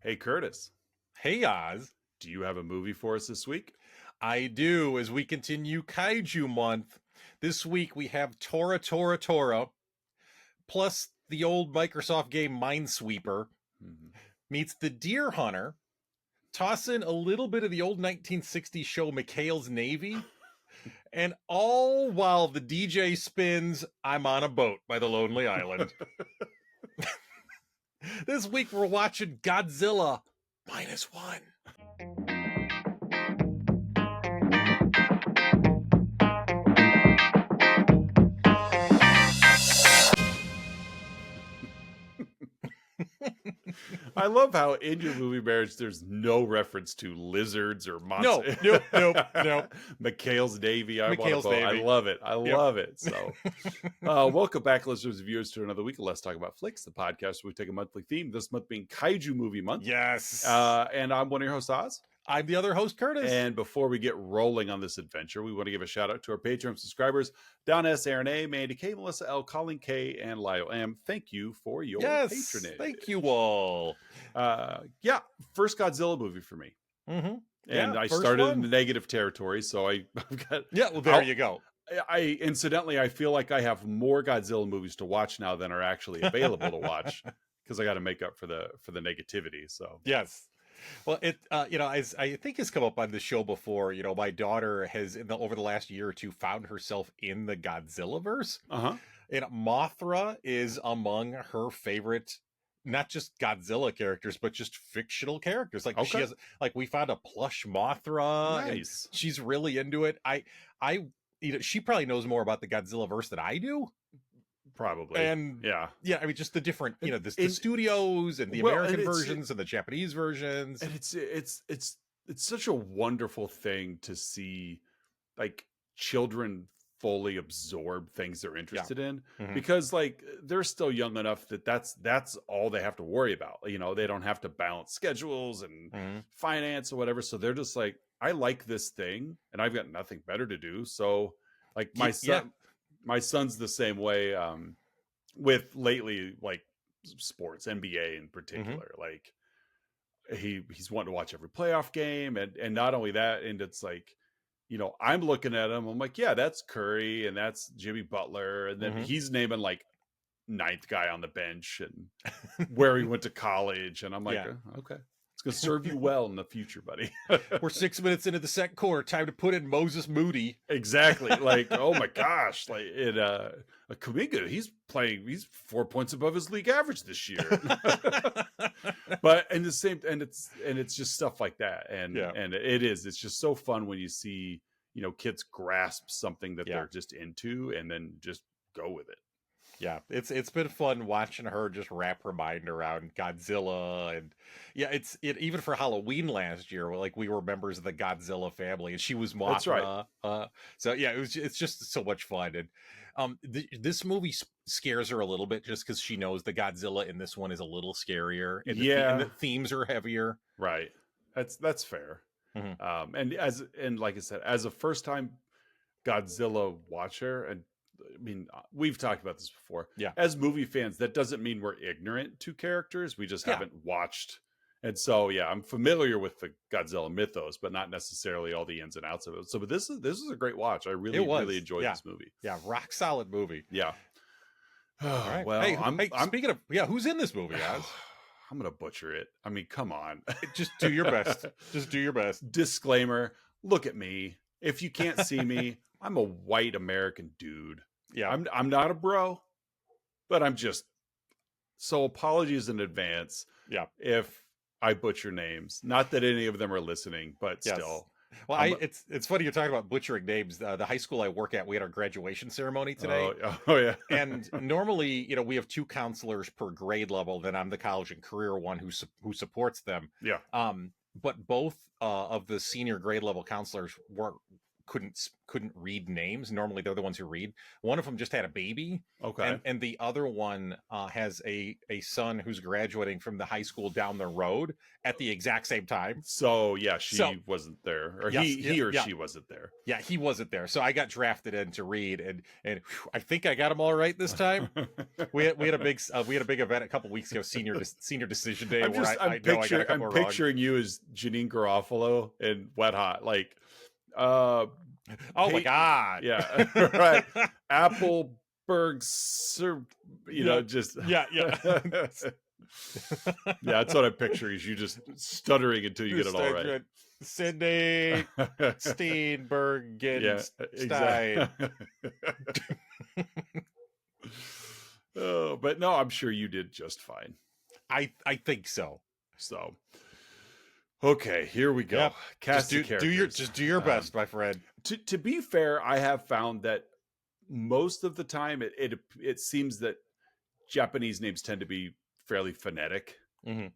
Hey, Curtis, Hey Oz, do you have a movie for us this week? I do. As we continue Kaiju month, this week we have Tora Tora Tora, plus the old Microsoft game Minesweeper Mhm. meets the Deer Hunter. Toss in a little bit of the old 1960s show McHale's Navy, and all while the DJ spins I'm on a Boat by the Lonely Island. This week we're watching Godzilla Minus One. I love how in your movie marriage there's no reference to lizards or No, monsters. nope. McHale's Navy, I want a McHale's boat. I Navy. love it. I Yep. love it. So, welcome back, listeners and viewers, to another week of Let's Talk About Flicks, the podcast where we take a monthly theme. This month being Kaiju Movie Month. Yes. And I'm one of your hosts, Oz. I'm the other host, Curtis. And before we get rolling on this adventure, we want to give a shout out to our Patreon subscribers, Don S, Aaron A, Mandy K, Melissa L, Colin K, and Lyle M. Thank you for your patronage. Thank you all. First Godzilla movie for me. Mm-hmm. And I started in the negative territory, so I've got... Yeah, well, there you go. Incidentally, I feel like I have more Godzilla movies to watch now than are actually available to watch, because I got to make up for the negativity. So yes. Well, as I think has come up on the show before, my daughter has over the last year or two found herself in the Godzilla verse. And Mothra is among her favorite, not just Godzilla characters, but just fictional characters. Like she has, like we found a plush Mothra. Nice. And she's really into it. She probably knows more about the Godzilla verse than I do. Probably. And yeah, I mean, just the different, the studios and the American versions and the Japanese versions. And it's such a wonderful thing to see, like, children fully absorb things they're interested in, because like they're still young enough that that's all they have to worry about. They don't have to balance schedules and finance or whatever. So they're just like, I like this thing and I've got nothing better to do. So like my son's the same way with lately, like sports, NBA in particular. Like he's wanting to watch every playoff game, and not only that, and it's like, I'm looking at him, I'm like, yeah, that's Curry and that's Jimmy Butler, and then he's naming like ninth guy on the bench and where he went to college, and I'm like, okay. It's going to serve you well in the future, buddy. We're 6 minutes into the second quarter. Time to put in Moses Moody. Exactly. Like, oh my gosh. Like Kuminga, he's 4 points above his league average this year. But it's just stuff like that. And it's just so fun when you see, kids grasp something that they're just into and then just go with it. Yeah, it's been fun watching her just wrap her mind around Godzilla, and even for Halloween last year, like we were members of the Godzilla family, and she was Mothra. That's right. It's just so much fun, and this movie scares her a little bit just because she knows the Godzilla in this one is a little scarier, and the themes are heavier. Right. That's fair. And like I said, as a first time Godzilla watcher, and I mean, we've talked about this before. Yeah. As movie fans, that doesn't mean we're ignorant to characters. We just haven't watched. And so, I'm familiar with the Godzilla mythos, but not necessarily all the ins and outs of it. So, but this is a great watch. I really enjoyed this movie. Yeah, rock solid movie. Yeah. All right. Well, hey, speaking of, who's in this movie, guys? I'm gonna butcher it. I mean, come on. Just do your best. Just do your best. Disclaimer: look at me. If you can't see me, I'm a white American dude. Yeah, I'm not a bro, but I'm just... So apologies in advance. Yeah, if I butcher names. Not that any of them are listening, but still. Well, it's funny you're talking about butchering names. The high school I work at, we had our graduation ceremony today. Oh yeah. And normally, we have 2 counselors per grade level. Then I'm the college and career one who supports them. Yeah. But both of the senior grade level counselors couldn't read names. Normally they're the ones who read. One of them just had a baby. Okay. And the other one has a son who's graduating from the high school down the road at the exact same time. So yeah, she wasn't there, or yes, he or she wasn't there. Yeah, he wasn't there. So I got drafted in to read, and whew, I think I got them all right this time. we had a big event a couple weeks ago, senior decision day. I'm picturing you as Janine Garofalo in Wet Hot, like oh my god, yeah, right. Appleberg, just yeah. Yeah, that's what I'm picturing. Is you just stuttering until you get it all right. Cindy Steenbergen Stein. Oh, but no, I'm sure you did just fine. I think so. So, okay, here we go. Yep. Cast do your best, my friend. To be fair, I have found that most of the time it seems that Japanese names tend to be fairly phonetic. Mm-hmm.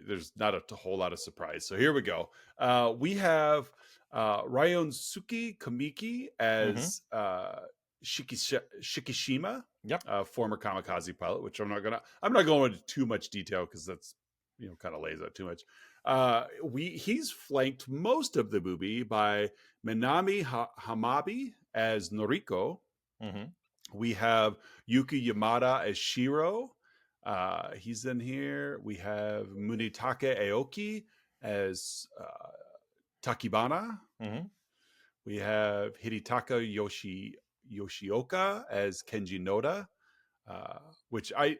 There's not a whole lot of surprise. So here we go. We have Ryosuke Komiki as Shikishima, former kamikaze pilot, which I'm not going into too much detail because that's kind of lays out too much. He's flanked most of the movie by Minami Hamabi as Noriko. Mm-hmm. We have Yuki Yamada as Shiro. He's in here. We have Munetake Aoki as Takibana. Mm-hmm. We have Hidetaka Yoshioka as Kenji Noda, which I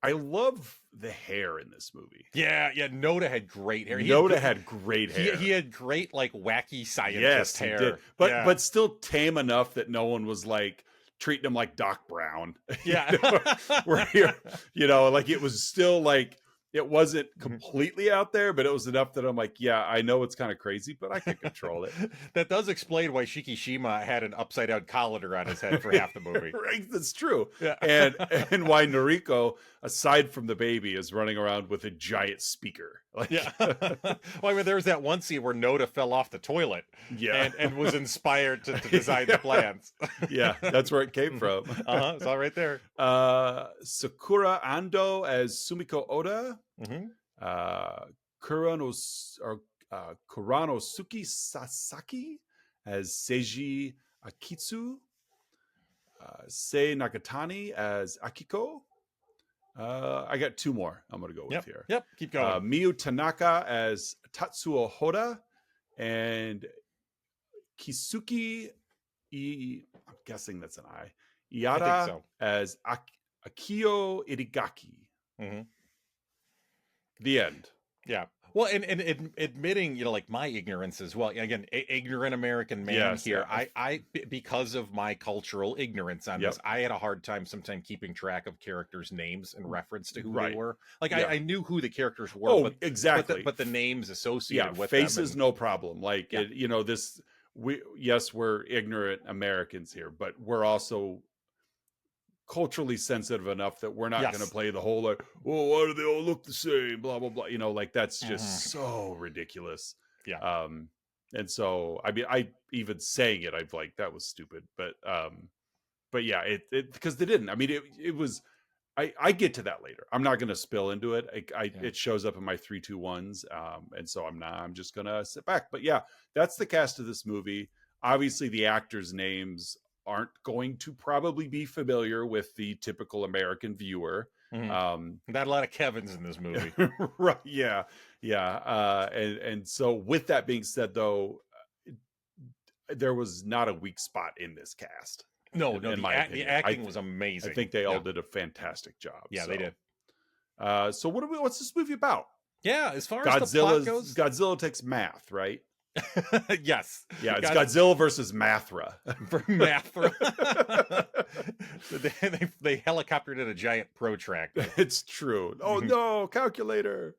love the hair in this movie. Yeah. Noda had great hair. Had great hair. He had great, like, wacky scientist hair. He did. But still tame enough that no one was like treating him like Doc Brown. Yeah. Like it was still like, it wasn't completely out there, but it was enough that I'm like, yeah, I know it's kind of crazy, but I can control it. That does explain why Shikishima had an upside down colander on his head for half the movie. Right, that's true. Yeah. And why Noriko, aside from the baby, is running around with a giant speaker. Like, yeah. Well, I mean, there was that one scene where Noda fell off the toilet. Yeah. And was inspired to design the plans. Yeah, that's where it came from. It's all right there. Sakura Ando as Sumiko Oda. Mm-hmm. Kuranosuke Sasaki as Seiji Akitsu. Sei Nakatani as Akiko. I got two more I'm going to go with here. Yep, keep going. Miyu Tanaka as Tatsuo Hoda. And Kisuke, I'm guessing that's an I. Iada as Akio Irigaki. Mm-hmm. The end. Yeah. Well, and admitting, like, my ignorance as well. Again, ignorant American man here. Yeah. I because of my cultural ignorance on this, I had a hard time sometimes keeping track of characters' names in reference to who they were. Like, I knew who the characters were. Oh, exactly. But the names associated with faces, them. No problem. Like, we're ignorant Americans here, but we're also culturally sensitive enough that we're not going to play the whole like, well, why do they all look the same, blah blah blah, like that's just so ridiculous. And so I mean, I even saying it, I've like, that was stupid, but yeah, it because they didn't. I mean, it was I get to that later. I'm not going to spill into it. It shows up in my 3, 2, 1s, and so I'm just gonna sit back. But yeah, that's the cast of this movie. Obviously the actors' names aren't going to probably be familiar with the typical American viewer. Not a lot of Kevins in this movie. Right. Yeah. And so with that being said, though, there was not a weak spot in this cast. No, the acting was amazing. I think they all did a fantastic job. Yeah, they did. So what's this movie about? Yeah, as far as the plot goes, Godzilla takes math, right? Yes. Yeah, it's Godzilla versus Mathra. They helicoptered in a giant protractor. It's true. Oh no, calculator.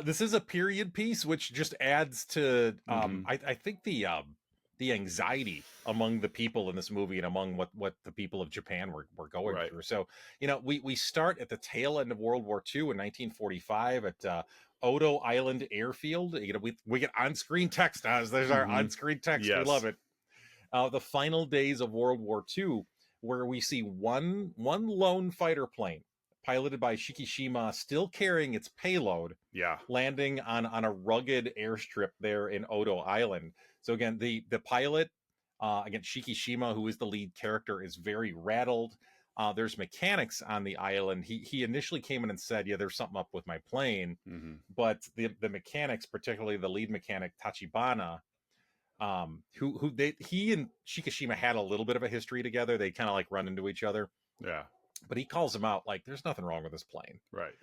This is a period piece, which just adds to I think the the anxiety among the people in this movie and among what the people of Japan were going Right. through. So, we start at the tail end of World War II in 1945 at Odo Island Airfield. We get on-screen text. There's our on-screen text. We love Yes. it. The final days of World War II, where we see one lone fighter plane piloted by Shikishima still carrying its payload, Yeah. landing on a rugged airstrip there in Odo Island. So again, the pilot, again, Shikishima, who is the lead character, is very rattled. There's mechanics on the island. He initially came in and said, "Yeah, there's something up with my plane," but the mechanics, particularly the lead mechanic Tachibana, he and Shikishima had a little bit of a history together. They kind of like run into each other. Yeah. But he calls him out like, "There's nothing wrong with this plane." Right.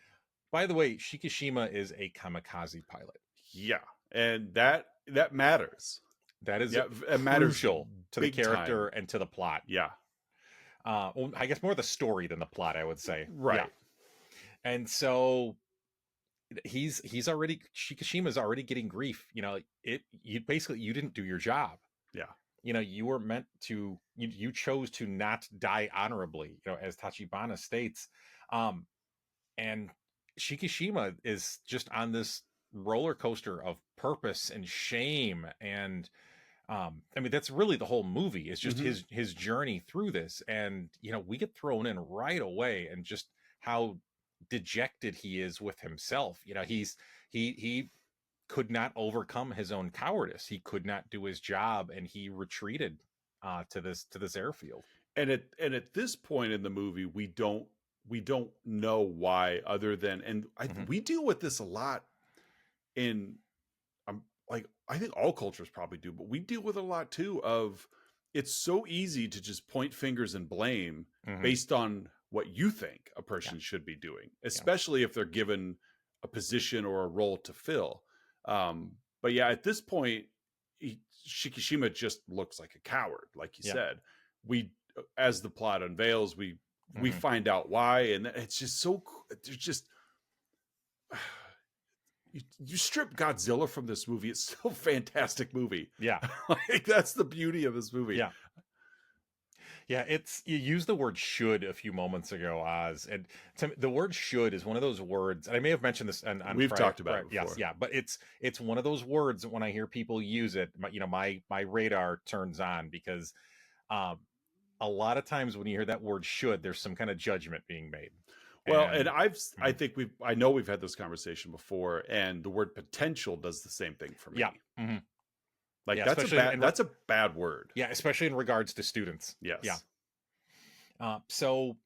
By the way, Shikishima is a kamikaze pilot. Yeah, and that matters. That is it matters crucial to the character time. and to the plot. Yeah. Well, I guess more the story than the plot, I would say. Right. Yeah. And so Shikishima's already getting grief. You basically, you didn't do your job. Yeah. You were meant to, you chose to not die honorably, as Tachibana states. And Shikishima is just on this roller coaster of purpose and shame. And that's really the whole movie. It's just his journey through this. And, we get thrown in right away, and just how dejected he is with himself. He could not overcome his own cowardice. He could not do his job, and he retreated to this airfield. And at this point in the movie, we don't know why, other than, and we deal with this a lot in, I think all cultures probably do, but we deal with it a lot too, of it's so easy to just point fingers and blame based on what you think a person should be doing, especially if they're given a position or a role to fill. But yeah, at this point, Shikishima just looks like a coward, like you said. As the plot unveils, we find out why, and it's just so, there's just, you strip Godzilla from this movie, it's still a fantastic movie. Yeah. Like, that's the beauty of this movie. Yeah. Yeah, you used the word "should" a few moments ago, Oz, and the word "should" is one of those words, and I may have mentioned this on we've Friday, talked about it before. Yes, yeah, but it's one of those words that when I hear people use it, my radar turns on, because a lot of times when you hear that word "should," there's some kind of judgment being made. Well, and I know we've had this conversation before, and the word "potential" does the same thing for me. Yeah. Like, that's a bad word. Yeah, especially in regards to students. Yes. Yeah. So,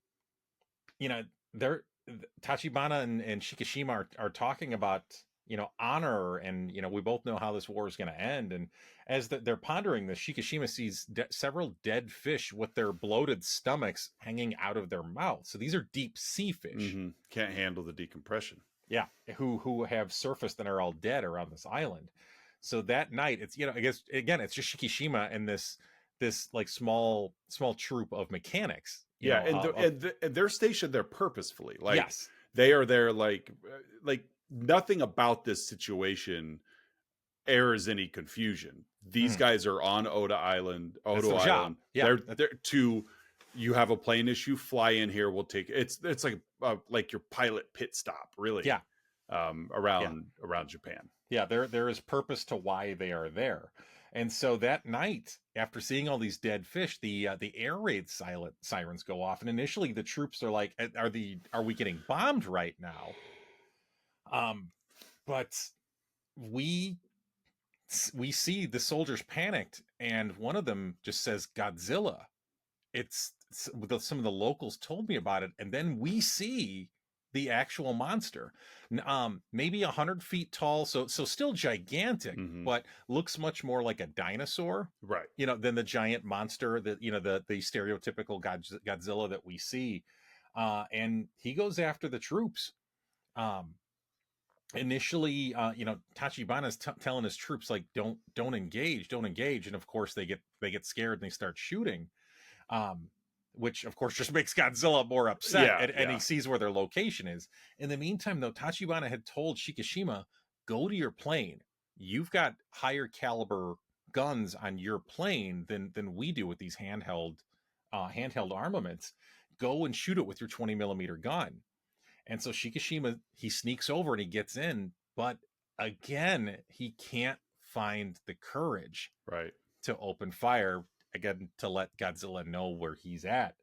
Tachibana and Shikishima are talking about, honor, and, we both know how this war is going to end. And as they're pondering this, Shikishima sees several dead fish with their bloated stomachs hanging out of their mouths. So these are deep sea fish. Can't handle the decompression. Yeah, who have surfaced and are all dead around this island. So that night, it's, I guess, again, it's just Shikishima and this like small troop of mechanics. And they're stationed there purposefully. Like, yes, they are there, like nothing about this situation airs any confusion. These guys are on Odo Island. Yeah. They're you have a plane issue, fly in here. We'll take it. It's like your pilot pit stop, really. Yeah. Around Japan. Yeah, there is purpose to why they are there. And so that night, after seeing all these dead fish, the air raid sirens go off, and initially the troops are like, "Are we getting bombed right now?" But we see the soldiers panicked, and one of them just says, "Godzilla." Some of the locals told me about it, and then we see the actual monster, maybe 100 feet tall, so still gigantic, but looks much more like a dinosaur, right? Than the giant monster that the stereotypical Godzilla that we see. And he goes after the troops. Initially, Tachibana's telling his troops, like, don't engage, and of course they get scared and they start shooting. Which of course just makes Godzilla more upset, and he sees where their location is. In the meantime, though, Tachibana had told Shikishima, "Go to your plane. You've got higher caliber guns on your plane than we do with these handheld armaments. Go and shoot it with your 20 millimeter gun. And so Shikishima, he sneaks over and he gets in, but again, he can't find the courage to open fire again to let Godzilla know where he's at.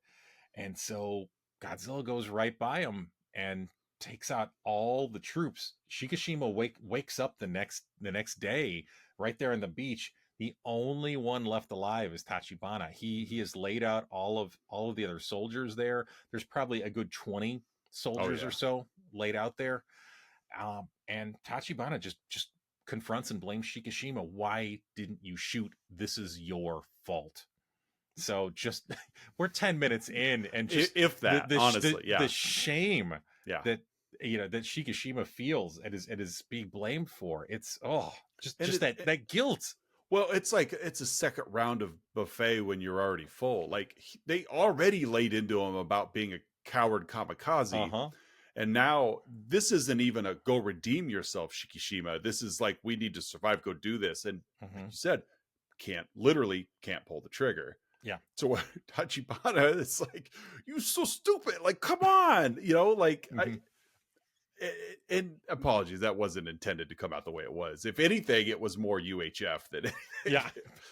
And so Godzilla goes right by him and takes out all the troops. Shikishima wakes up the next day right there on the beach. The only one left alive is Tachibana. He has laid out all of the other soldiers there. There's probably a good 20 soldiers or so laid out there. And Tachibana just confronts and blames Shikishima. Why didn't you shoot? This is your fault. So just we're 10 minutes in, and just if that honestly, the shame that that Shikishima feels and is being blamed for. It's that guilt. Well, it's like it's a second round of buffet when you're already full. Like they already laid into him about being a coward kamikaze. And now this isn't even a go redeem yourself, Shikishima. This is like, we need to survive, go do this. And like you said, can't pull the trigger. Yeah. So Tachibana, it's like, you so stupid. Like, come on, like and apologies, that wasn't intended to come out the way it was. If anything, it was more UHF than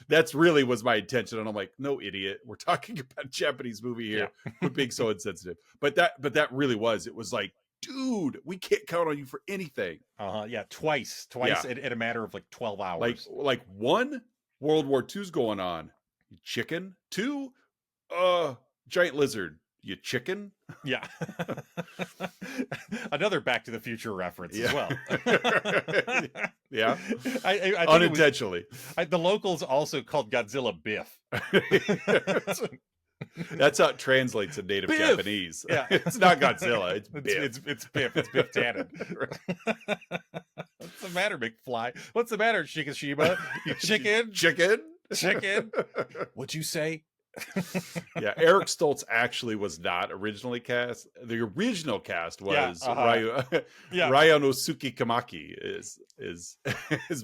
that's really was my intention. And I'm like, no, idiot, we're talking about a Japanese movie here. We're being so insensitive. But that really was, it was like, dude, we can't count on you for anything. Twice in a matter of like 12 hours. Like one, World War II's going on, you chicken. Two, giant lizard, you chicken. Yeah. Another Back to the Future reference as well. Yeah. I unintentionally. The locals also called Godzilla Biff. That's how it translates in native Biff. Japanese. Yeah. It's not Godzilla. It's Biff. It's Biff. It's Biff Tannen. What's the matter, McFly? What's the matter, Shikishima? You chicken? Chicken? What'd you say? Yeah, Eric Stoltz actually was not originally cast. The original cast was Ryanosuke Kamaki is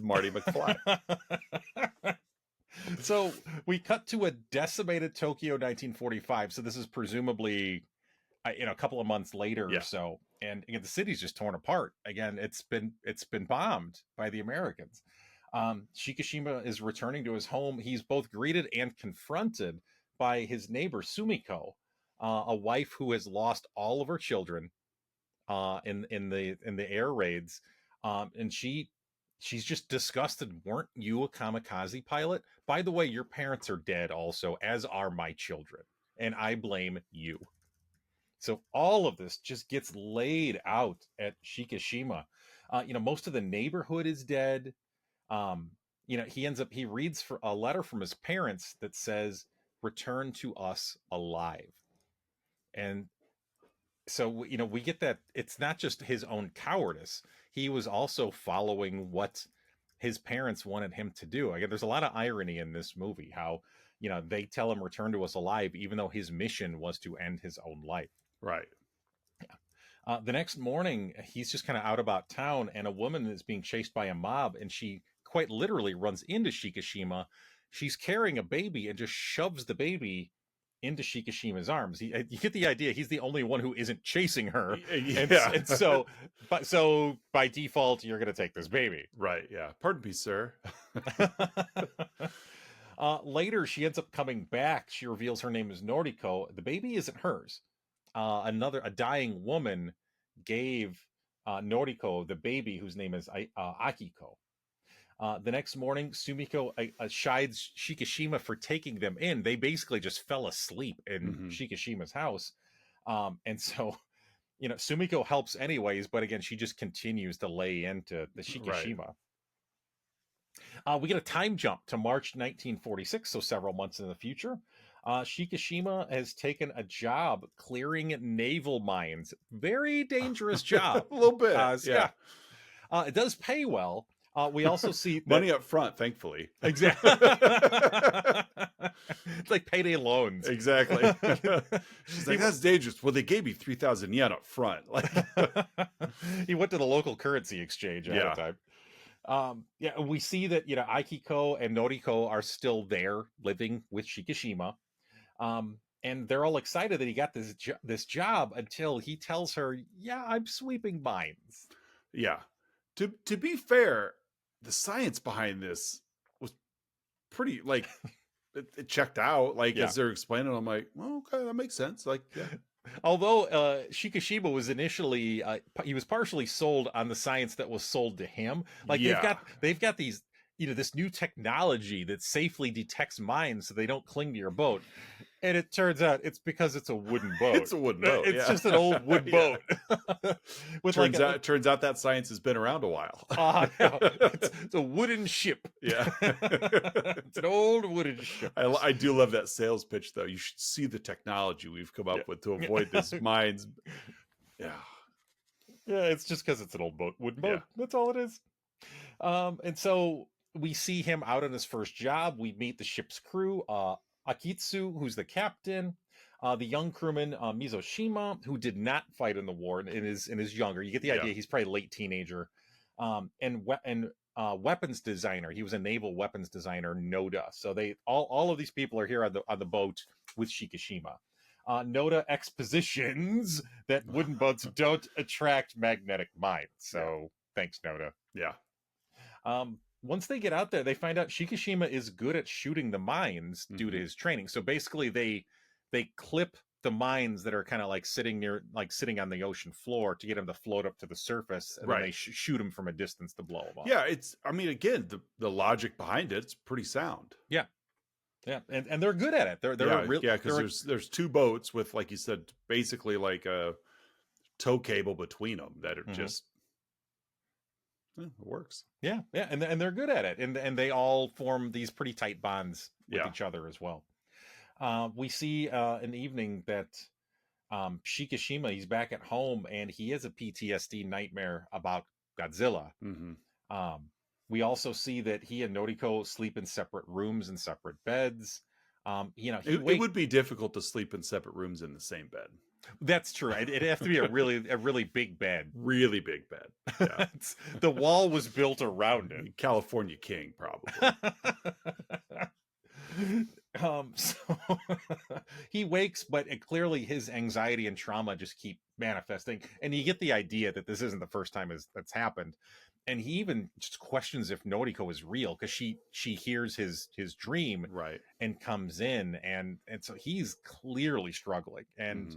Marty McFly. So we cut to a decimated Tokyo 1945. So this is presumably a couple of months later or so. And again, the city's just torn apart. Again, it's been bombed by the Americans. Shikishima is returning to his home. He's both greeted and confronted by his neighbor Sumiko, a wife who has lost all of her children in the air raids, and she's just disgusted. Weren't you a kamikaze pilot? By the way, your parents are dead also, as are my children, and I blame you. So all of this just gets laid out at Shikishima. Most of the neighborhood is dead. He reads for a letter from his parents that says, "Return to us alive." And so, we get that it's not just his own cowardice. He was also following what his parents wanted him to do. Again, there's a lot of irony in this movie, how, they tell him return to us alive, even though his mission was to end his own life. Right. Yeah. The next morning, he's just kind of out about town, and a woman is being chased by a mob, and she quite literally runs into Shikishima. She's carrying a baby and just shoves the baby into Shikishima's arms. You get the idea. He's the only one who isn't chasing her. Yeah. And so by default, you're going to take this baby. Right. Yeah. Pardon me, sir. Later, she ends up coming back. She reveals her name is Noriko. The baby isn't hers. A dying woman gave Noriko the baby, whose name is Akiko. The next morning, Sumiko chides Shikishima for taking them in. They basically just fell asleep in Shikishima's house. And so, Sumiko helps anyways, but again, she just continues to lay into the Shikishima. Right. We get a time jump to March 1946, so several months in the future. Shikishima has taken a job clearing naval mines. Very dangerous job. A little bit. Yeah. It does pay well. We also see money up front, thankfully. Exactly. It's like payday loans. Exactly. She's like, that's dangerous. Well, they gave me 3,000 yen up front. Like, he went to the local currency exchange at the time. Yeah, we see that, Akiko and Noriko are still there living with Shikishima. And they're all excited that he got this job until he tells her, "Yeah, I'm sweeping mines." Yeah. To be fair, the science behind this was pretty like it checked out. Like Yeah. as they're explaining, I'm like, well, okay, that makes sense. Like, yeah, Although Shikishima was initially he was partially sold on the science that was sold to him. Like yeah, they've got these, this new technology that safely detects mines so they don't cling to your boat. And it turns out it's because it's a wooden boat. it's a wooden boat. It's Yeah, just an old wood yeah. boat with Turns out that science has been around a while. yeah, it's a wooden ship. Yeah, It's an old wooden ship. I do love that sales pitch though. You should see the technology we've come up with to avoid this mines. Yeah, Yeah, it's just because it's an old wooden boat. yeah, That's all it is. And so we see him out on his first job. We meet the ship's crew, Akitsu, who's the captain, the young crewman Mizoshima, who did not fight in the war and is younger. You get the idea. He's probably late teenager. And weapons designer. He was a naval weapons designer, Noda. So they all of these people are here on the boat with Shikishima. Noda expositions that wooden boats don't attract magnetic mines. So thanks, Noda. yeah. Once they get out there, they find out Shikishima is good at shooting the mines due to his training. So basically, they clip the mines that are kind of like sitting on the ocean floor to get them to float up to the surface, and then they shoot them from a distance to blow them up. Yeah, I mean, again, the logic behind it's pretty sound. Yeah. Yeah, and they're good at it. Because there's two boats with, like you said, basically like a tow cable between them that are just it works. Yeah, and they're good at it, and they all form these pretty tight bonds with each other as well. We see in the evening that Shikishima, he's back at home, and he has a PTSD nightmare about Godzilla. We also see that he and Noriko sleep in separate rooms and separate beds. It would be difficult to sleep in separate rooms in the same bed. That's true. It'd have to be a really big bed. Really big bed. Yeah. The wall was built around it. California King, probably. So he wakes, but clearly his anxiety and trauma just keep manifesting, and you get the idea that this isn't the first time that's happened. And he even just questions if Noriko is real, because she hears his dream, right, and comes in, and so he's clearly struggling. And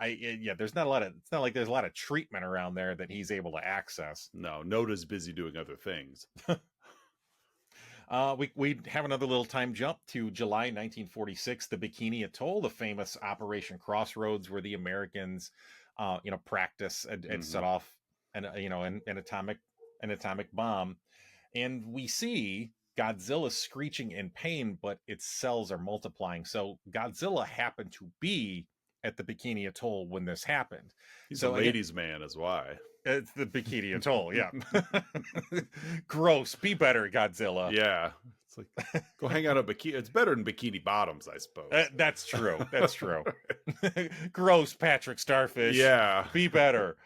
there's not a lot of, it's not like there's a lot of treatment around there that he's able to access. No, Noda's busy doing other things. We have another little time jump to July 1946, the Bikini Atoll, the famous Operation Crossroads, where the Americans, practice and set off an atomic bomb. And we see Godzilla screeching in pain, but its cells are multiplying. So Godzilla happened to be at the Bikini Atoll when this happened. He's a ladies' man, is why. It's the Bikini Atoll, yeah. Gross. Be better, Godzilla. Yeah. It's like, go hang out at Bikini. It's better than Bikini Bottoms, I suppose. That's true. That's true. Gross, Patrick Starfish. Yeah. Be better.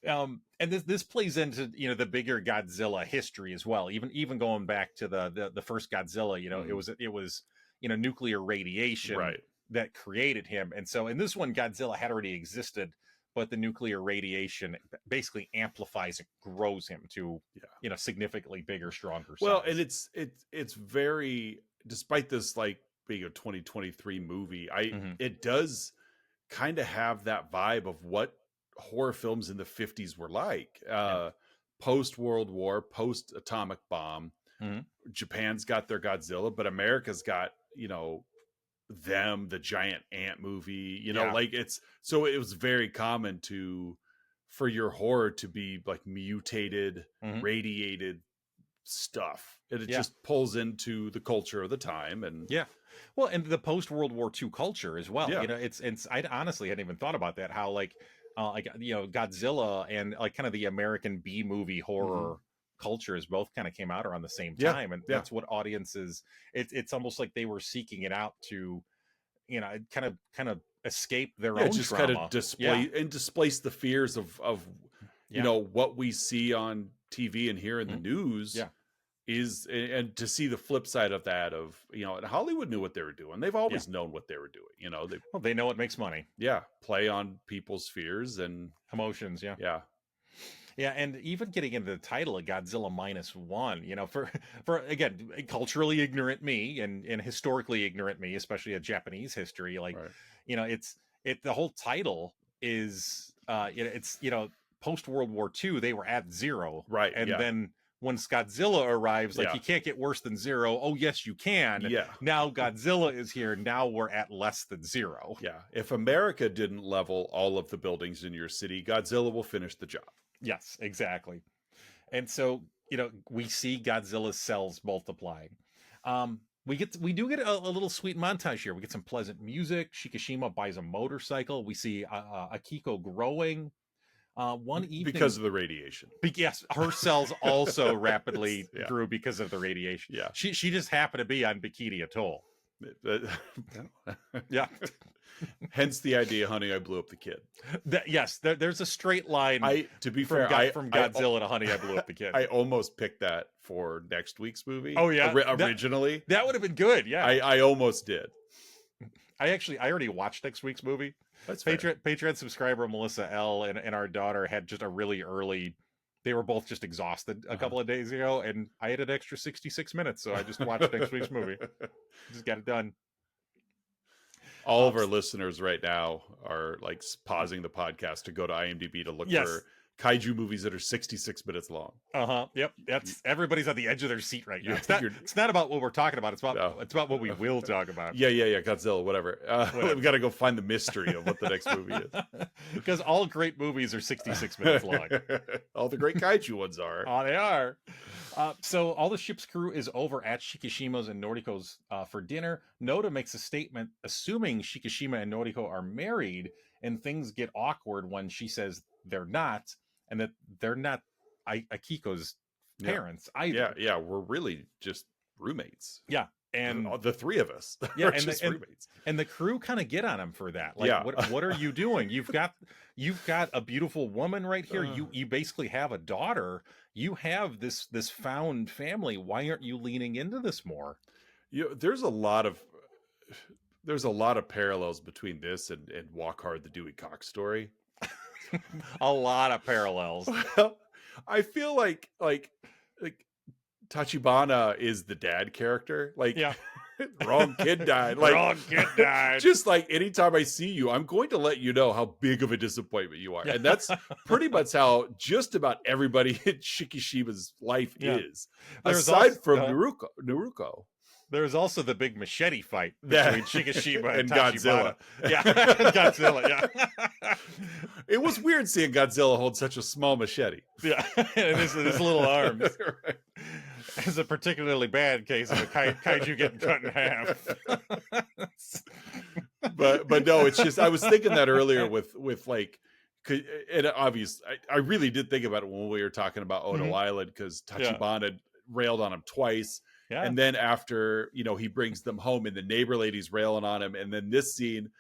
And this plays into the bigger Godzilla history as well. Even going back to the first Godzilla, it was nuclear radiation that created him. And so in this one, Godzilla had already existed, but the nuclear radiation basically amplifies and grows him to significantly bigger, stronger size. Well, and it's very, despite this like being a 2023 movie, it does kind of have that vibe of what horror films in the 50s were like. Post World War, post atomic bomb. Japan's got their Godzilla, but America's got them, the giant ant movie, like it was very common for your horror to be like mutated, radiated stuff. And it just pulls into the culture of the time. And well, and the post World War II culture as well. It's I honestly hadn't even thought about that, how like Godzilla and like kind of the American B movie horror cultures both kind of came out around the same time, and that's what audiences, it's almost like they were seeking it out to kind of escape their own just trauma. kind of displace the fears of you know, what we see on TV and hear in the news is, and to see the flip side of that, of, you know, and Hollywood knew what they were doing. They've always known what they were doing. You know, they know what makes money. Yeah. Play on people's fears and emotions. Yeah. Yeah, and even getting into the title of Godzilla Minus One, you know, for again, culturally ignorant me and historically ignorant me, especially a Japanese history, like, you know, the whole title is it's, you know, post World War II, they were at zero. Right. And then once Godzilla arrives, like, you can't get worse than zero. Oh, yes, you can. Yeah. Now Godzilla is here. Now we're at less than zero. Yeah. If America didn't level all of the buildings in your city, Godzilla will finish the job. Yes, exactly. And so, you know, we see Godzilla's cells multiplying. We do get a little sweet montage here. We get some pleasant music. Shikishima buys a motorcycle. We see Akiko growing. One evening, because of the radiation. Yes, her cells also rapidly grew because of the radiation. Yeah, she just happened to be on Bikini Atoll. Yeah. Hence the idea, Honey, I Blew Up the Kid. Yes, there's a straight line. To be from fair, from Godzilla to Honey, I Blew Up the Kid. I almost picked that for next week's movie. Oh yeah, originally that would have been good. Yeah, I almost did. I already watched next week's movie. That's Patreon subscriber Melissa L and our daughter had just a really early. They were both just exhausted a couple of days ago, and I had an extra 66 minutes, so I just watched next week's movie. Just got it done. All of our listeners right now are like pausing the podcast to go to IMDb to look for kaiju movies that are 66 minutes long. Yep. That's everybody's on the edge of their seat right now. It's not about what we're talking about. It's about what we will talk about. Yeah. Godzilla, whatever. We got to go find the mystery of what the next movie is. Because all great movies are 66 minutes long. All the great kaiju ones are. Oh, they are. So all the ship's crew is over at Shikishima's and Noriko's for dinner. Noda makes a statement assuming Shikishima and Noriko are married, and things get awkward when she says they're not, and that they're not Akiko's parents either. Yeah, we're really just roommates. Yeah. And the three of us are just roommates. And the crew kind of get on him for that. Like, what are you doing? You've got a beautiful woman right here. You basically have a daughter. You have this found family. Why aren't you leaning into this more? There's a lot of parallels between this and Walk Hard, the Dewey Cox story. A lot of parallels. Well, I feel like Tachibana is the dad character. Like, wrong kid died. Like, wrong kid died. Just like anytime I see you, I'm going to let you know how big of a disappointment you are. And that's pretty much how just about everybody in Shikishima's life is. Aside from Naruko. There's also the big machete fight between Shikishima and Godzilla. Yeah, Godzilla, yeah. It was weird seeing Godzilla hold such a small machete. Yeah, and his little arms. Right. It's a particularly bad case of a kaiju getting cut in half. but no, it's just, I was thinking that earlier with like, and obvious, I really did think about it when we were talking about Odo Island, because Tachibana railed on him twice. Yeah. And then after, he brings them home and the neighbor lady's railing on him. And then this scene,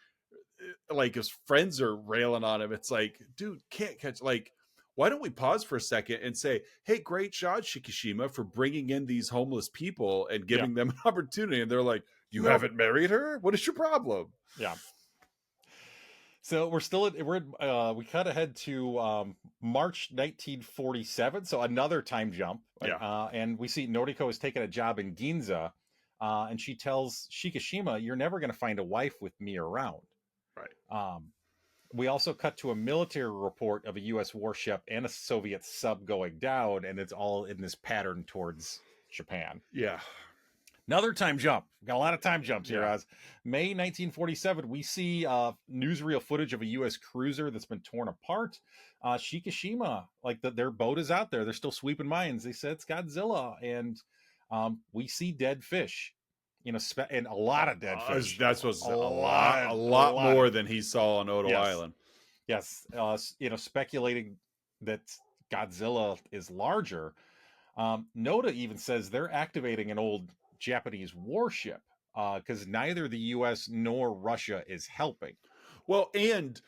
like his friends are railing on him. It's like, dude, can't catch, like, why don't we pause for a second and say, hey, great job, Shikishima, for bringing in these homeless people and giving them an opportunity. And they're like, you haven't married her? What is your problem? Yeah. So we cut ahead to March 1947, so another time jump. Yeah. And we see Noriko has taken a job in Ginza, and she tells Shikishima, "You're never going to find a wife with me around." Right. We also cut to a military report of a U.S. warship and a Soviet sub going down, and it's all in this pattern towards Japan. Yeah. Another time jump. Got a lot of time jumps here, Oz. May 1947, we see newsreel footage of a U.S. cruiser that's been torn apart. Shikishima, like their boat is out there. They're still sweeping mines. They said it's Godzilla. And we see dead fish, and a lot of dead fish. That's what's a lot more than he saw on Odo Island. Yes. Speculating that Godzilla is larger. Noda even says they're activating an old Japanese warship because neither the U.S. nor Russia is helping. Well, and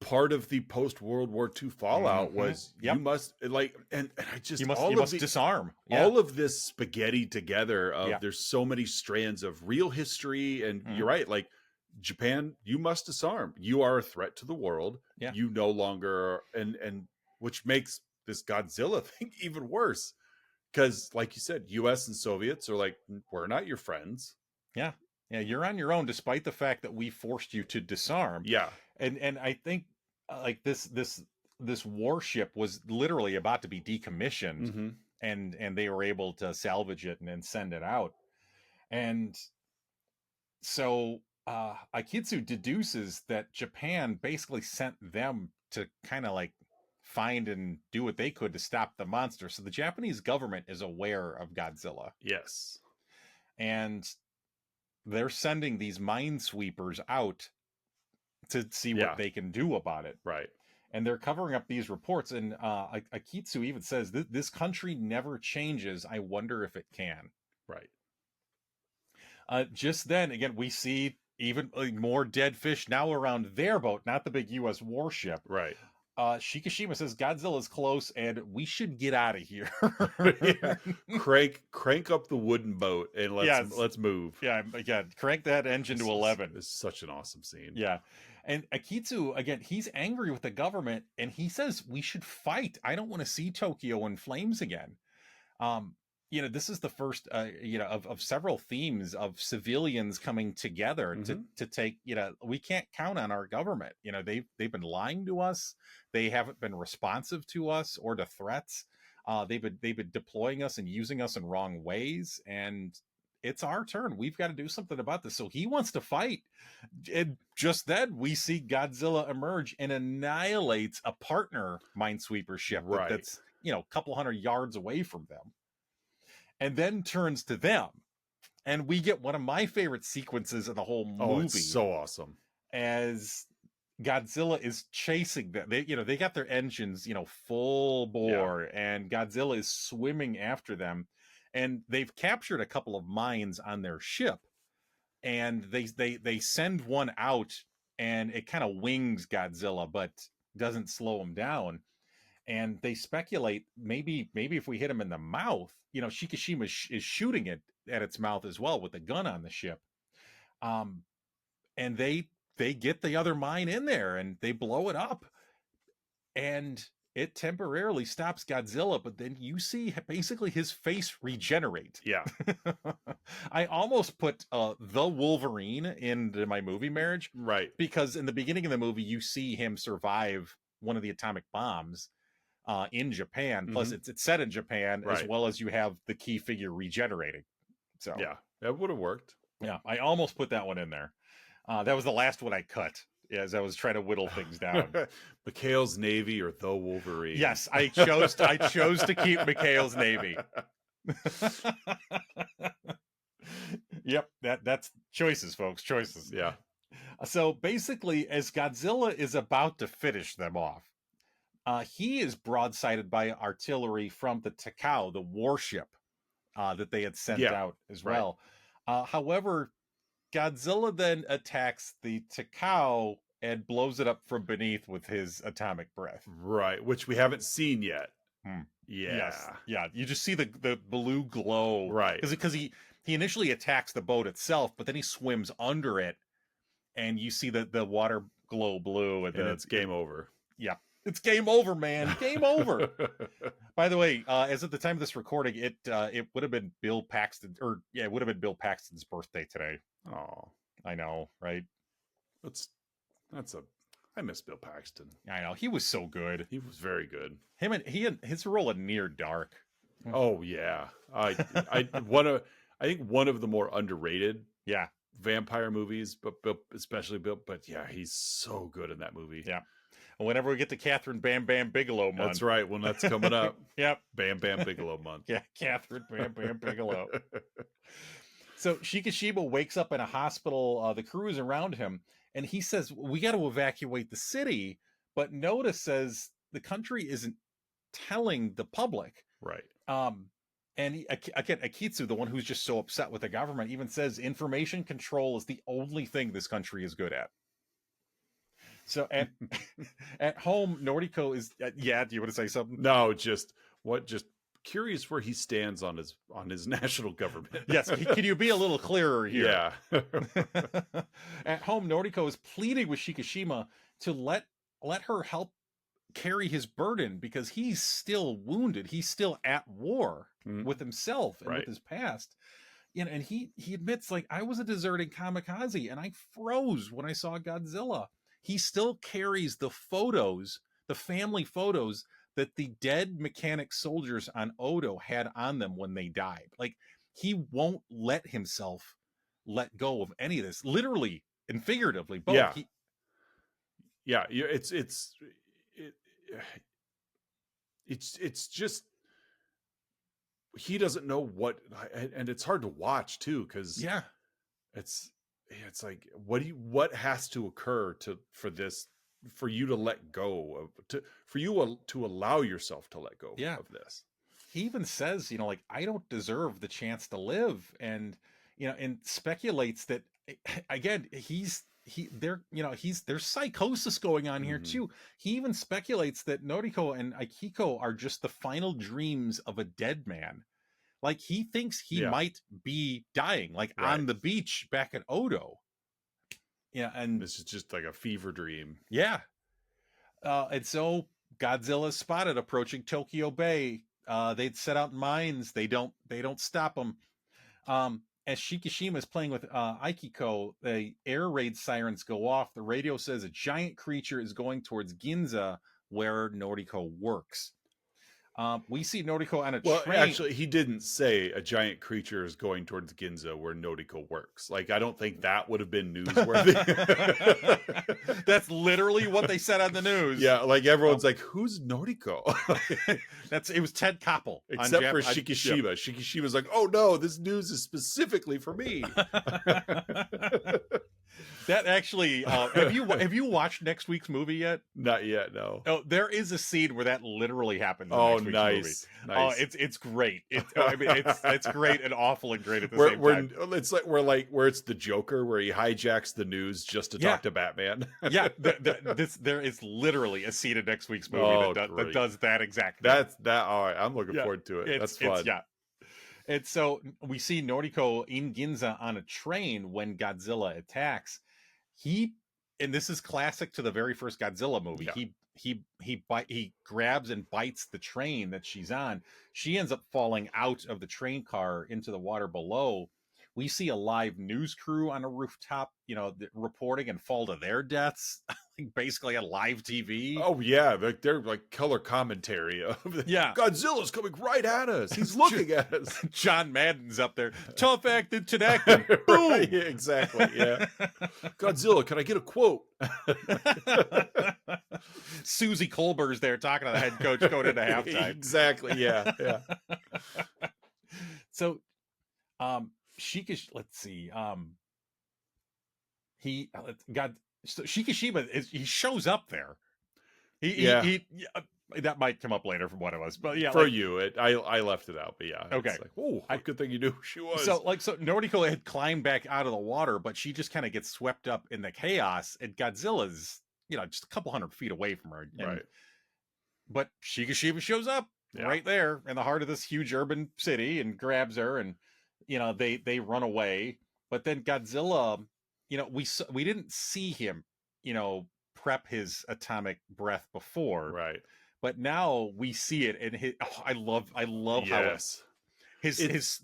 part of the post World War II fallout was you must like, and I just you must disarm all of this spaghetti together of there's so many strands of real history, and you're right, like Japan, you must disarm. You are a threat to the world. You no longer, and which makes this Godzilla thing even worse, because like you said, US and Soviets are like, we're not your friends. Yeah, you're on your own, despite the fact that we forced you to disarm. And I think like this warship was literally about to be decommissioned, and they were able to salvage it and then send it out. And so Akitsu deduces that Japan basically sent them to kind of like find and do what they could to stop the monster. So the Japanese government is aware of Godzilla. Yes. And they're sending these minesweepers out to see what they can do about it. Right. And they're covering up these reports. And Akitsu even says, this country never changes. I wonder if it can. Right. Just then, again, we see even more dead fish now around their boat, not the big U.S. warship. Right. Shikishima says Godzilla's close and we should get out of here. Crank up the wooden boat and let's move. Yeah, crank that engine to 11. It's such an awesome scene. Yeah. And Akitsu, again, he's angry with the government and he says we should fight. I don't want to see Tokyo in flames again. This is the first, of several themes of civilians coming together to take, we can't count on our government. They've been lying to us. They haven't been responsive to us or to threats. They've been deploying us and using us in wrong ways. And it's our turn. We've got to do something about this. So he wants to fight. And just then we see Godzilla emerge and annihilates a partner minesweeper ship that's, a couple hundred yards away from them. And then turns to them. And we get one of my favorite sequences in the whole movie. Oh, it's so awesome. As Godzilla is chasing them. They got their engines, full bore, and Godzilla is swimming after them. And they've captured a couple of mines on their ship. And they send one out, and it kind of wings Godzilla, but doesn't slow him down. And they speculate maybe if we hit him in the mouth, Shikishima is shooting it at its mouth as well with the gun on the ship. And they get the other mine in there and they blow it up. And it temporarily stops Godzilla, but then you see basically his face regenerate. Yeah. I almost put the Wolverine into my movie marriage. Right. Because in the beginning of the movie, you see him survive one of the atomic bombs. In Japan, plus it's set in Japan, as well as you have the key figure regenerating. So yeah, that would have worked. Yeah, I almost put that one in there. That was the last one I cut as I was trying to whittle things down. McHale's Navy or the Wolverine? Yes, I chose to keep McHale's Navy. Yep, that's choices, folks. Choices. Yeah. So basically, as Godzilla is about to finish them off, he is broadsided by artillery from the Takao, the warship that they had sent out as well. However, Godzilla then attacks the Takao and blows it up from beneath with his atomic breath. Right, which we haven't seen yet. Yeah. Yes. Yeah, you just see the blue glow. Right. Because he initially attacks the boat itself, but then he swims under it, and you see the water glow blue. And then it's game over. Yeah. It's game over, man. Game over. By the way, as at the time of this recording, it would have been Bill Paxton, it would have been Bill Paxton's birthday today. Oh, I know, right? I miss Bill Paxton. I know, he was so good. He was very good. His role in Near Dark. Oh yeah, I think one of the more underrated. Yeah. Vampire movies, but especially Bill. But yeah, he's so good in that movie. Yeah. Whenever we get to Catherine Bam Bam Bigelow month. That's right. When that's coming up. Yep. Bam Bam Bigelow month. Yeah, Catherine Bam Bam Bigelow. So Shikishima wakes up in a hospital. The crew is around him. And he says, we got to evacuate the city. But Noda says the country isn't telling the public. Right. And again, Akitsu, the one who's just so upset with the government, even says information control is the only thing this country is good at. So at home, Noriko is yeah. Do you want to say something? No, just curious where he stands on his national government. Yes. Can you be a little clearer here? Yeah. At home, Noriko is pleading with Shikishima to let her help carry his burden because he's still wounded. He's still at war with himself and with his past. You know, and he admits, like, I was a deserting kamikaze and I froze when I saw Godzilla. He still carries the photos, the family photos that the dead mechanic soldiers on Odo had on them when they died. Like, he won't let himself let go of any of this, literally and figuratively both. Yeah. It's just, he doesn't know what, and it's hard to watch too, because it's like, what has to occur for you to let go of, for you to allow yourself to let go of this. He even says, you know, like, I don't deserve the chance to live, and you know, and speculates that, again, there's psychosis going on here too. He even speculates that Noriko and Akiko are just the final dreams of a dead man. Like, he thinks he might be dying, like on the beach back at Odo. Yeah, and this is just like a fever dream. Yeah. And so Godzilla is spotted approaching Tokyo Bay. They'd set out mines. They don't stop them. As Shikishima is playing with Akiko, the air raid sirens go off. The radio says a giant creature is going towards Ginza, where Noriko works. We see Noriko on a train. Well, actually, he didn't say a giant creature is going towards Ginza, where Noriko works. Like, I don't think that would have been newsworthy. That's literally what they said on the news. Yeah, like, everyone's like, who's Noriko? It was Ted Koppel. Except for Shikishima. Shikishima's like, oh no, this news is specifically for me. That actually, have you watched next week's movie yet? Not yet, no. Oh, there is a scene where that literally happens. In next week's movie. Nice. It's great. It's great and awful and great at the same time. It's like where it's the Joker, where he hijacks the news just to talk to Batman. There is literally a scene in next week's movie that does that exact thing. All right, I'm looking forward to it. That's fun. And so we see Noriko in Ginza on a train when Godzilla attacks. And this is classic to the very first Godzilla movie. He grabs and bites the train that she's on. She ends up falling out of the train car into the water below. We see a live news crew on a rooftop, you know, reporting and fall to their deaths, basically on live TV. Oh yeah, they're like color commentary of Godzilla's coming right at us. He's looking at us. John Madden's up there. Tough acting, acting. Boom. Right, yeah, exactly. Yeah. Godzilla, can I get a quote? Susie Colbert's there talking to the head coach going into halftime. Exactly. Yeah. So, let's see. Shikishima he shows up there. He that might come up later from what it was, but yeah. For you, I left it out, but yeah. Okay. It's like, oh, good thing you knew who she was. So Noriko had climbed back out of the water, but she just kind of gets swept up in the chaos, and Godzilla's, just a couple hundred feet away from her. Right. But Shikishima shows up right there in the heart of this huge urban city and grabs her, and they run away. But then Godzilla, we didn't see him, prep his atomic breath before, right? But now we see it, and I love how his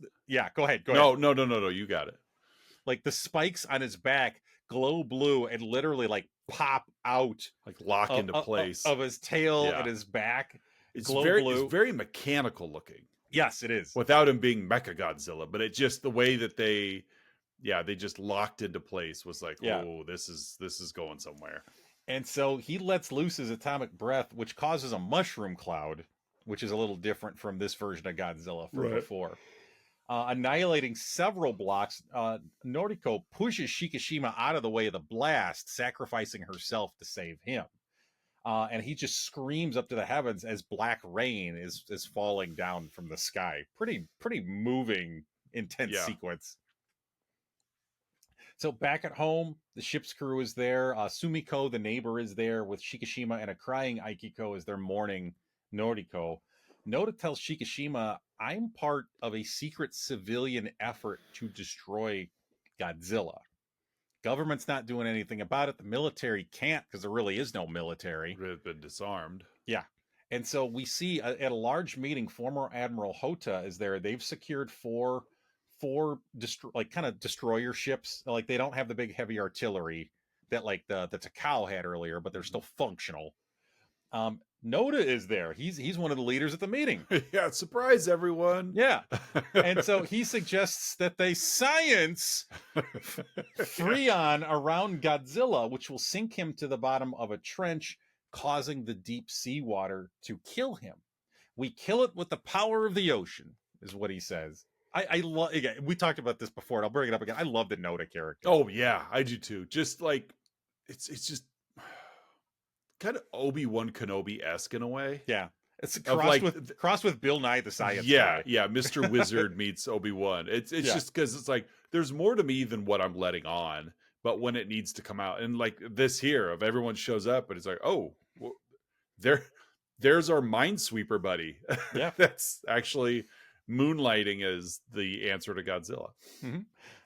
go ahead. No, you got it. Like the spikes on his back glow blue and literally like pop out, like lock into place of his tail and his back. It's very mechanical looking. Yes, it is. Without him being Mecha Godzilla, but it just the way that they just locked into place was like, oh, this is going somewhere. And so he lets loose his atomic breath, which causes a mushroom cloud, which is a little different from this version of Godzilla from before. Annihilating several blocks, Noriko pushes Shikishima out of the way of the blast, sacrificing herself to save him. And he just screams up to the heavens as black rain is falling down from the sky. Pretty moving, intense sequence. So back at home, the ship's crew is there. Sumiko, the neighbor, is there with Shikishima and a crying Akiko as they're mourning Noriko. Noda tells Shikishima, I'm part of a secret civilian effort to destroy Godzilla. Government's not doing anything about it. The military can't because there really is no military. They've been disarmed. Yeah. And so we see at a large meeting, former Admiral Hota is there. They've secured four kind of destroyer ships. Like they don't have the big heavy artillery that like the Takao had earlier, but they're still functional. Noda is there. He's one of the leaders at the meeting. Yeah, surprise everyone. Yeah. And so he suggests that they science Freon around Godzilla, which will sink him to the bottom of a trench, causing the deep seawater to kill him. We kill it with the power of the ocean, is what he says. I love, again, we talked about this before, and I'll bring it up again. I love the Noda character. Oh yeah, I do too. Just like it's just kind of Obi-Wan Kenobi-esque in a way. Yeah. It's crossed with Bill Nye the Science Guy. Yeah, Mr. Wizard meets Obi-Wan. It's just because it's like there's more to me than what I'm letting on, but when it needs to come out, and like this here of everyone shows up, and it's like, oh, well, there's our Minesweeper buddy. Yeah, that's actually moonlighting as the answer to Godzilla. Mm-hmm.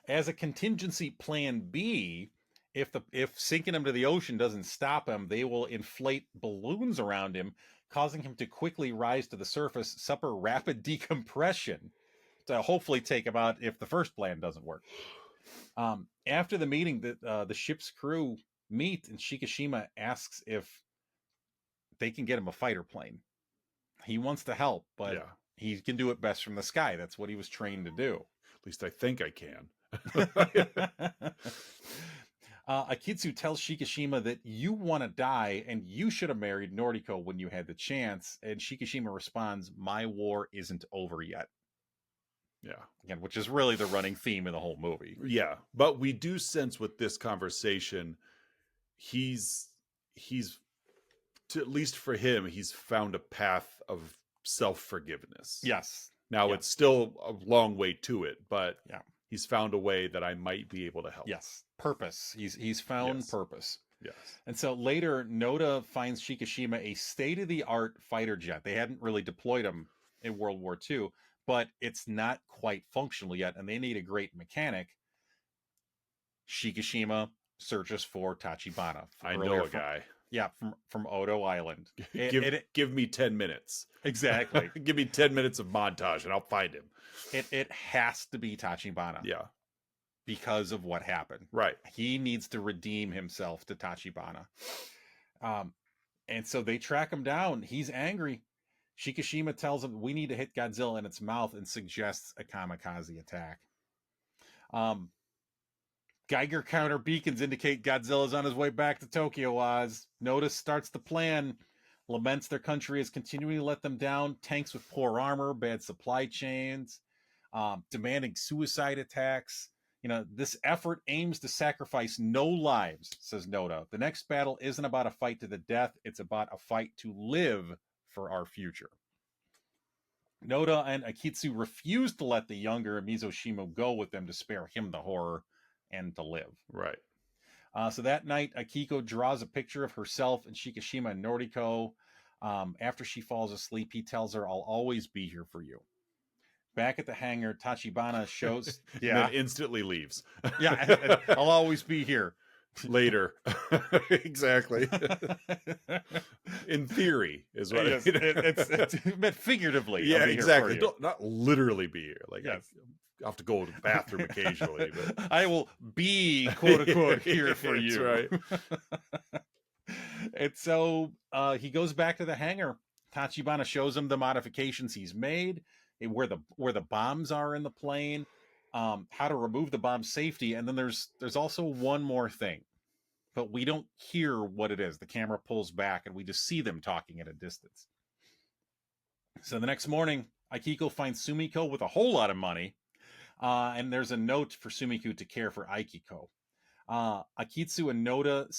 As a contingency plan B, if sinking him to the ocean doesn't stop him, they will inflate balloons around him, causing him to quickly rise to the surface, suffer rapid decompression to hopefully take him out if the first plan doesn't work. After the meeting, the ship's crew meet, and Shikishima asks if they can get him a fighter plane. He wants to help, but he can do it best from the sky. That's what he was trained to do. At least I think I can. Akitsu tells Shikishima that you want to die and you should have married Noriko when you had the chance. And Shikishima responds, my war isn't over yet. Yeah. Again, which is really the running theme in the whole movie. Yeah. But we do sense with this conversation, he's to, at least for him, he's found a path of self-forgiveness. Yes. Now it's still a long way to it, but he's found a way that I might be able to help. Yes. Purpose. He's found purpose. Yes. And so later, Noda finds Shikishima a state-of-the-art fighter jet. They hadn't really deployed him in World War II, but it's not quite functional yet, and they need a great mechanic. Shikishima searches for Tachibana. I know a guy. Yeah, from Odo Island. Give me 10 minutes. Exactly. Give me 10 minutes of montage and I'll find him. It has to be Tachibana. Yeah. Because of what happened. Right. He needs to redeem himself to Tachibana. And so they track him down. He's angry. Shikishima tells him we need to hit Godzilla in its mouth and suggests a kamikaze attack. Geiger counter beacons indicate Godzilla's on his way back to Tokyo. Noda starts the plan, laments their country is continuing to let them down, tanks with poor armor, bad supply chains, demanding suicide attacks. This effort aims to sacrifice no lives, says Noda. The next battle isn't about a fight to the death. It's about a fight to live for our future. Noda and Akitsu refuse to let the younger Mizoshima go with them to spare him the horror and to live. Right. So that night, Akiko draws a picture of herself and Shikishima and Noriko. After she falls asleep, he tells her, I'll always be here for you. Back at the hangar, Tachibana shows... And then instantly leaves. Yeah, I'll always be here. Later. Exactly. In theory is what it's meant figuratively. Yeah, exactly. Don't, not literally be here. Like, yes. I have to go to the bathroom occasionally, but I will be quote unquote here for you. That's right. And so he goes back to the hangar. Tachibana shows him the modifications he's made, where the bombs are in the plane, how to remove the bomb safety, and then there's also one more thing, but we don't hear what it is. The camera pulls back, and we just see them talking at a distance. So the next morning, Akiko finds Sumiko with a whole lot of money. And there's a note for Sumiko to care for Akiko. Akitsu and Noda,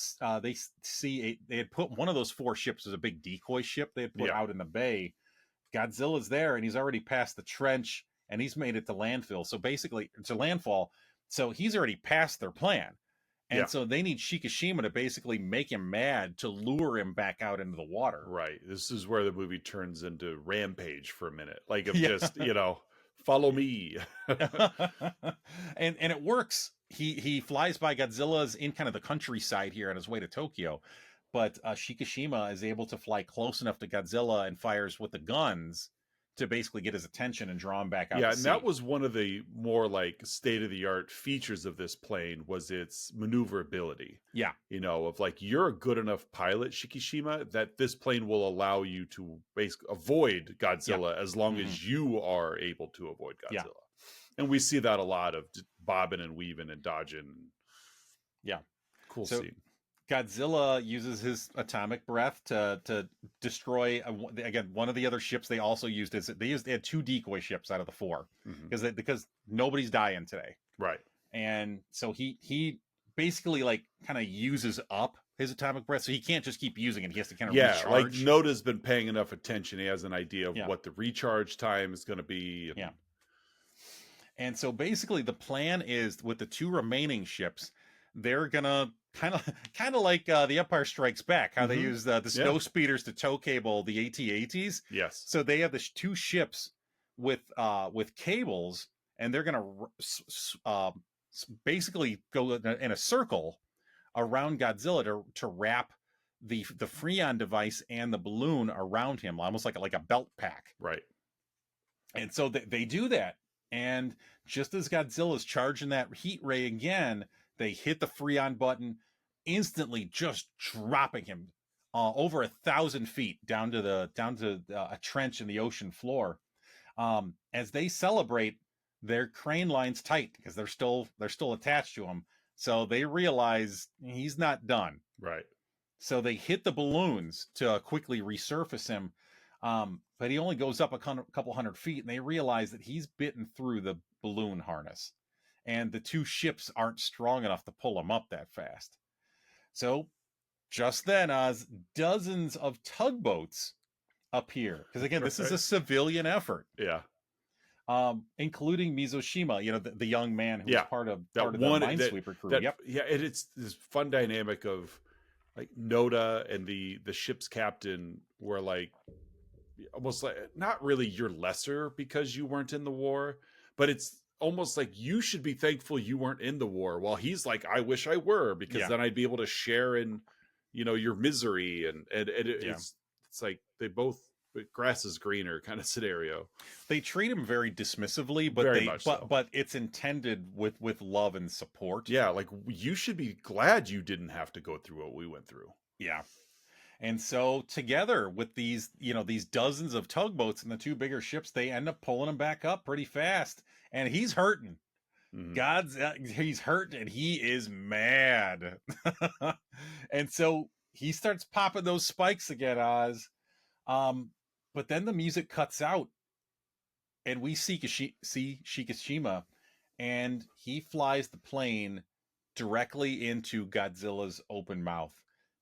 they had put one of those 4 ships as a big decoy ship they had put out in the bay. Godzilla's there, and he's already passed the trench, and he's made it to landfill. So basically, it's a landfall. So he's already passed their plan. And Yeah. so they need Shikishima to basically make him mad to lure him back out into the water. Right. This is where the movie turns into Rampage for a minute. Like of Yeah. just, follow me. and it works. He flies by Godzilla's in kind of the countryside here on his way to Tokyo. But Shikishima is able to fly close enough to Godzilla and fires with the guns to basically get his attention and draw him back out. Yeah, and that was one of the more like state-of-the-art features of this plane was its maneuverability. Yeah. Of like you're a good enough pilot, Shikishima, that this plane will allow you to basically avoid Godzilla as long as you are able to avoid Godzilla. Yeah. And we see that a lot of bobbing and weaving and dodging. Yeah. Cool scene. Godzilla uses his atomic breath to destroy again one of the other ships. They also used they had 2 decoy ships out of the 4 because nobody's dying today, right? And so he basically like kind of uses up his atomic breath, so he can't just keep using it. He has to kind of recharge. Like Noda's been paying enough attention. He has an idea of what the recharge time is going to be. And so basically the plan is with the 2 remaining ships, they're gonna kind of like the Empire Strikes Back, how they use the snow speeders to tow cable the AT-ATs. Yes. So they have the 2 ships with cables, and they're gonna basically go in a circle around Godzilla to wrap the Freon device and the balloon around him, almost like a belt pack. Right. And so they do that, and just as Godzilla's charging that heat ray again, they hit the Freon button, instantly just dropping him over 1,000 feet down to a trench in the ocean floor. As they celebrate, their crane line's tight because they're still attached to him. So they realize he's not done. Right. So they hit the balloons to quickly resurface him. But he only goes up a couple hundred feet, and they realize that he's bitten through the balloon harness. And the 2 ships aren't strong enough to pull him up that fast. So just then, dozens of tugboats appear. Because again, this is a civilian effort. Yeah. Including Mizoshima, the young man who was part of the Minesweeper crew. Yeah, and it's this fun dynamic of like Noda and the ship's captain were like almost like not really you're lesser because you weren't in the war, but it's almost like you should be thankful you weren't in the war, while he's like, I wish I were, because then I'd be able to share in your misery, and it's like they both, grass is greener kind of scenario. They treat him very dismissively, but it's intended with love and support. Yeah, like you should be glad you didn't have to go through what we went through. Yeah. And so together with these dozens of tugboats and the 2 bigger ships, they end up pulling him back up pretty fast. And he's hurting. He's hurt, and he is mad. And so he starts popping those spikes again, Oz. But then the music cuts out, and we see Shikishima, and he flies the plane directly into Godzilla's open mouth.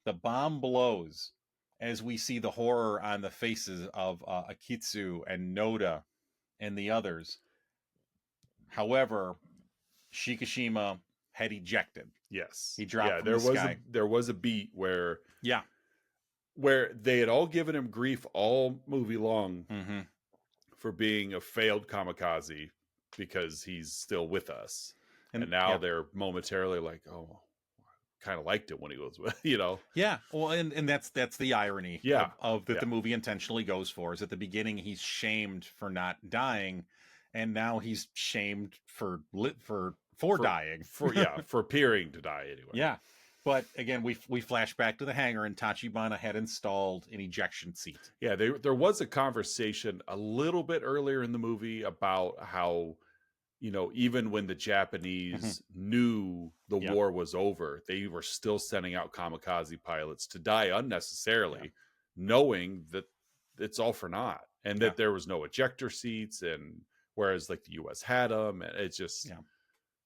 The bomb blows as we see the horror on the faces of Akitsu and Noda and the others. However, Shikishima had ejected. Yes. He dropped from the sky. There was a beat where they had all given him grief all movie long for being a failed kamikaze because he's still with us. And now they're momentarily like, oh, kind of liked it when he was with, Yeah. Well, and that's the irony of that the movie intentionally goes for, is at the beginning he's shamed for not dying, and now he's shamed for dying. For appearing to die anyway. Yeah. But again, we flash back to the hangar, and Tachibana had installed an ejection seat. Yeah, there was a conversation a little bit earlier in the movie about how, even when the Japanese knew the war was over, they were still sending out kamikaze pilots to die unnecessarily, knowing that it's all for naught, and that there was no ejector seats, and whereas like the US had them, and it's just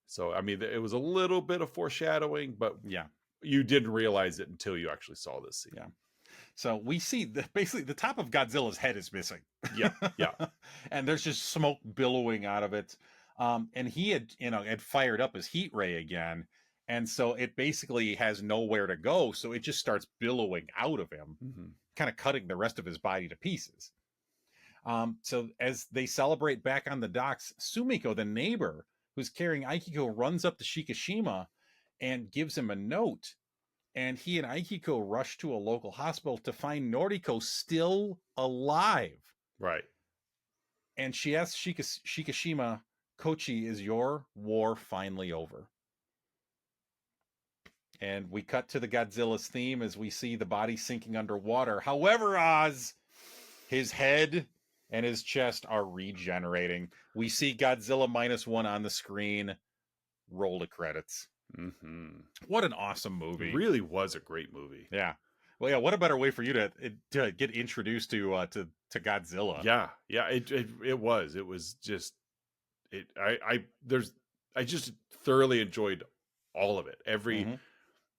so, I mean, it was a little bit of foreshadowing, but you didn't realize it until you actually saw this scene. Yeah. So we see basically the top of Godzilla's head is missing. Yeah. And there's just smoke billowing out of it. And he had fired up his heat ray again, and so it basically has nowhere to go, so it just starts billowing out of him, kind of cutting the rest of his body to pieces. So as they celebrate back on the docks, Sumiko, the neighbor who's carrying Aikiko, runs up to Shikishima and gives him a note. And he and Aikiko rush to a local hospital to find Noriko still alive. Right. And she asks Shikishima, Kochi, is your war finally over? And we cut to the Godzilla's theme as we see the body sinking underwater. However, Oz, his head and his chest are regenerating. We see Godzilla Minus One on the screen. Roll the credits. What an awesome movie. It really was a great movie. Yeah. Well, yeah, what a better way for you to get introduced to Godzilla. Yeah. It was just I just thoroughly enjoyed all of it.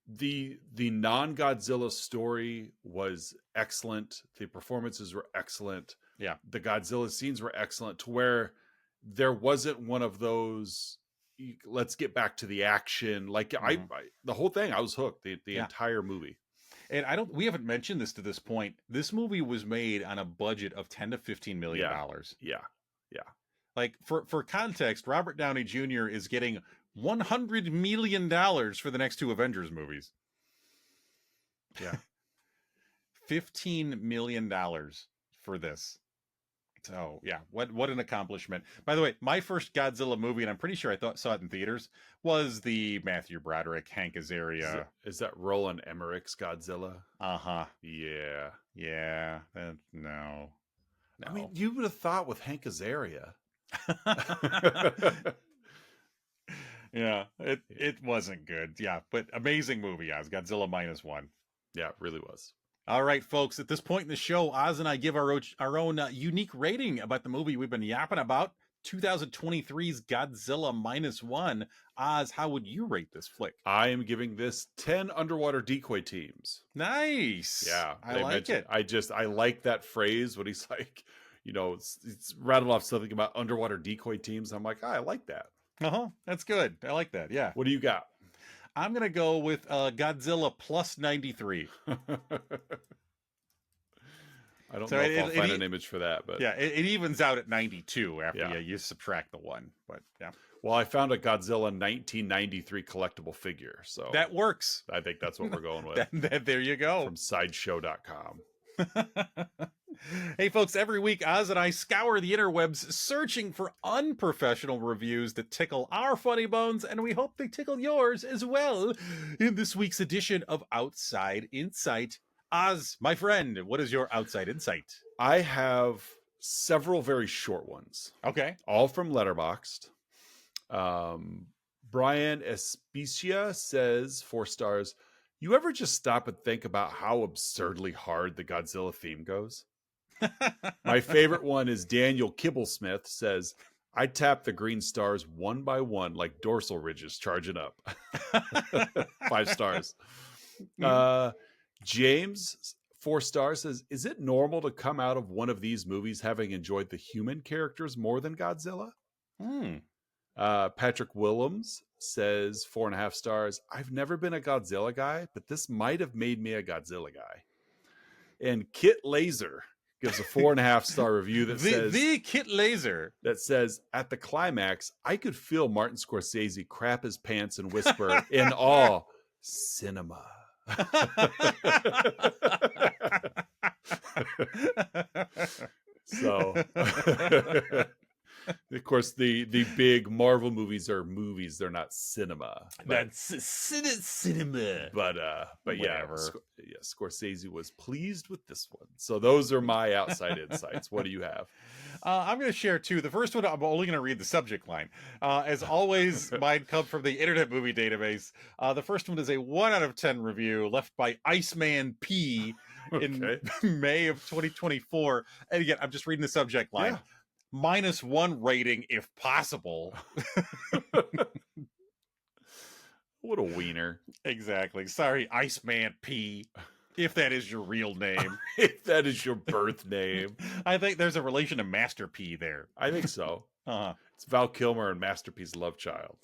The non-Godzilla story was excellent. The performances were excellent. Yeah. The Godzilla scenes were excellent, to where there wasn't one of those let's get back to the action. Like I the whole thing, I was hooked the entire movie. And we haven't mentioned this to this point. This movie was made on a budget of $10 to $15 million. Yeah. Like for context, Robert Downey Jr. is getting $100 million for the next two Avengers movies. Yeah. $15 million for this. So yeah, what an accomplishment. By the way, my first Godzilla movie, and I'm pretty sure I saw it in theaters, was the Matthew Broderick, Hank Azaria. Is that Roland Emmerich's Godzilla? Uh-huh. Yeah. Yeah. No. I mean, you would have thought with Hank Azaria. Yeah, it wasn't good. Yeah, but amazing movie, Oz. Godzilla Minus One. Yeah, it really was. All right, folks. At this point in the show, Oz and I give our own unique rating about the movie we've been yapping about, 2023's Godzilla Minus One. Oz, how would you rate this flick? I am giving this 10 underwater decoy teams. Nice. Yeah, I like it. I like that phrase when he's like, it's rattled off something about underwater decoy teams. I'm like, I like that. That's good. I like that. Yeah. What do you got? I'm going to go with Godzilla plus 93. I don't know if I'll find an image for that, but yeah, it evens out at 92 after you subtract the one. But yeah. Well, I found a Godzilla 1993 collectible figure, so that works. I think that's what we're going with. There you go. From sideshow.com. Hey folks, every week Oz and I scour the interwebs searching for unprofessional reviews that tickle our funny bones, and we hope they tickle yours as well in this week's edition of Outside Insight. Oz, my friend, what is your outside insight? I have several very short ones. Okay. All from Letterboxd. Brian Espicia says, 4 stars, you ever just stop and think about how absurdly hard the Godzilla theme goes? My favorite one is Daniel Kibblesmith says, I tap the green stars one by one like dorsal ridges charging up. 5 stars. James, 4 stars, says, is it normal to come out of one of these movies having enjoyed the human characters more than Godzilla? Patrick Willems says, 4.5 stars, I've never been a Godzilla guy, but this might have made me a Godzilla guy. And Kit Laser gives a 4.5 star review that says, the Kit Laser, that says, at the climax, I could feel Martin Scorsese crap his pants and whisper in awe, cinema. So of course the big Marvel movies are movies, they're not cinema. That's cinema. But whatever. Yeah, Scorsese was pleased with this one. So those are my outside insights. What do you have? I'm going to share 2. The first one, I'm only going to read the subject line. As always, mine come from the Internet Movie Database. The first one is a 1 out of 10 review left by Iceman P in May of 2024. And again, I'm just reading the subject line. -1 rating if possible. What a wiener. Exactly. Sorry, Iceman P. If that is your real name. If that is your birth name. I think there's a relation to Master P there. I think so. Uh-huh. It's Val Kilmer and Master P's love child.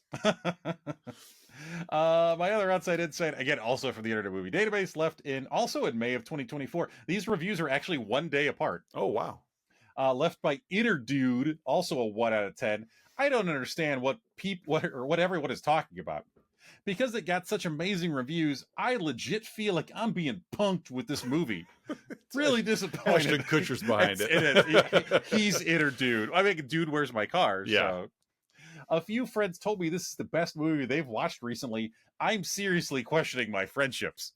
My other outside insight, again, also from the Internet Movie Database, left also in May of 2024. These reviews are actually 1 day apart. Oh, wow. Left by Inner Dude, also a 1 out of 10. I don't understand what everyone is talking about. Because it got such amazing reviews, I legit feel like I'm being punked with this movie. Really disappointed. Ashton Kutcher's behind it. He's Inner Dude. I mean, Dude, Where's My Car? Yeah. So. A few friends told me this is the best movie they've watched recently. I'm seriously questioning my friendships.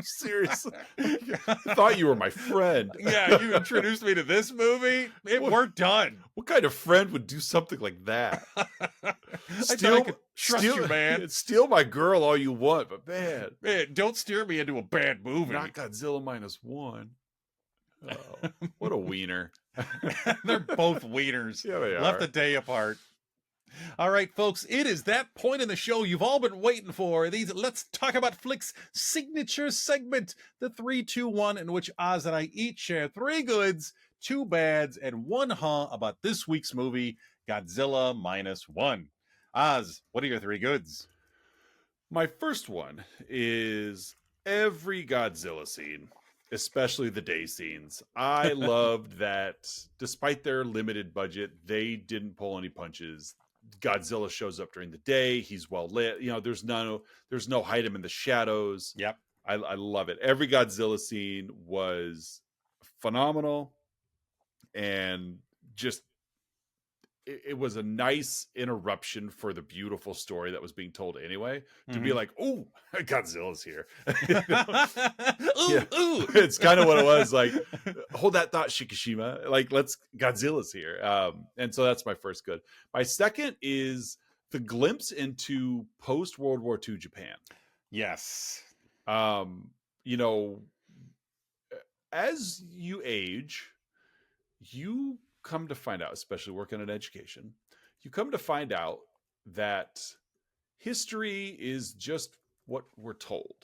Seriously? I thought you were my friend. Yeah, you introduced me to this movie. We're done. What kind of friend would do something like that? Trust you, man. Steal my girl all you want, but man, don't steer me into a bad movie. Not Godzilla Minus One. Oh, what a wiener. They're both wieners. Yeah, they left are. a day apart. All right, folks, it is that point in the show you've all been waiting for. These Let's Talk About Flicks signature segment, the 3-2-1, in which Oz and I each share 3 goods, 2 bads, and 1 about this week's movie, Godzilla Minus One. Oz, what are your 3 goods? My first one is every Godzilla scene, especially the day scenes. I loved that despite their limited budget, they didn't pull any punches. Godzilla shows up during the day. He's well lit. You know, there's no hide him in the shadows. Yep. I love it. Every Godzilla scene was phenomenal, and just it was a nice interruption for the beautiful story that was being told anyway, to be like, oh, Godzilla's here. Ooh. It's kind of what it was like. Hold that thought, Shikishima. Like, Godzilla's here. And so that's my first good. My second is the glimpse into post World War II Japan. Yes. You know, as you age, you come to find out, especially working in education, you come to find out that history is just what we're told.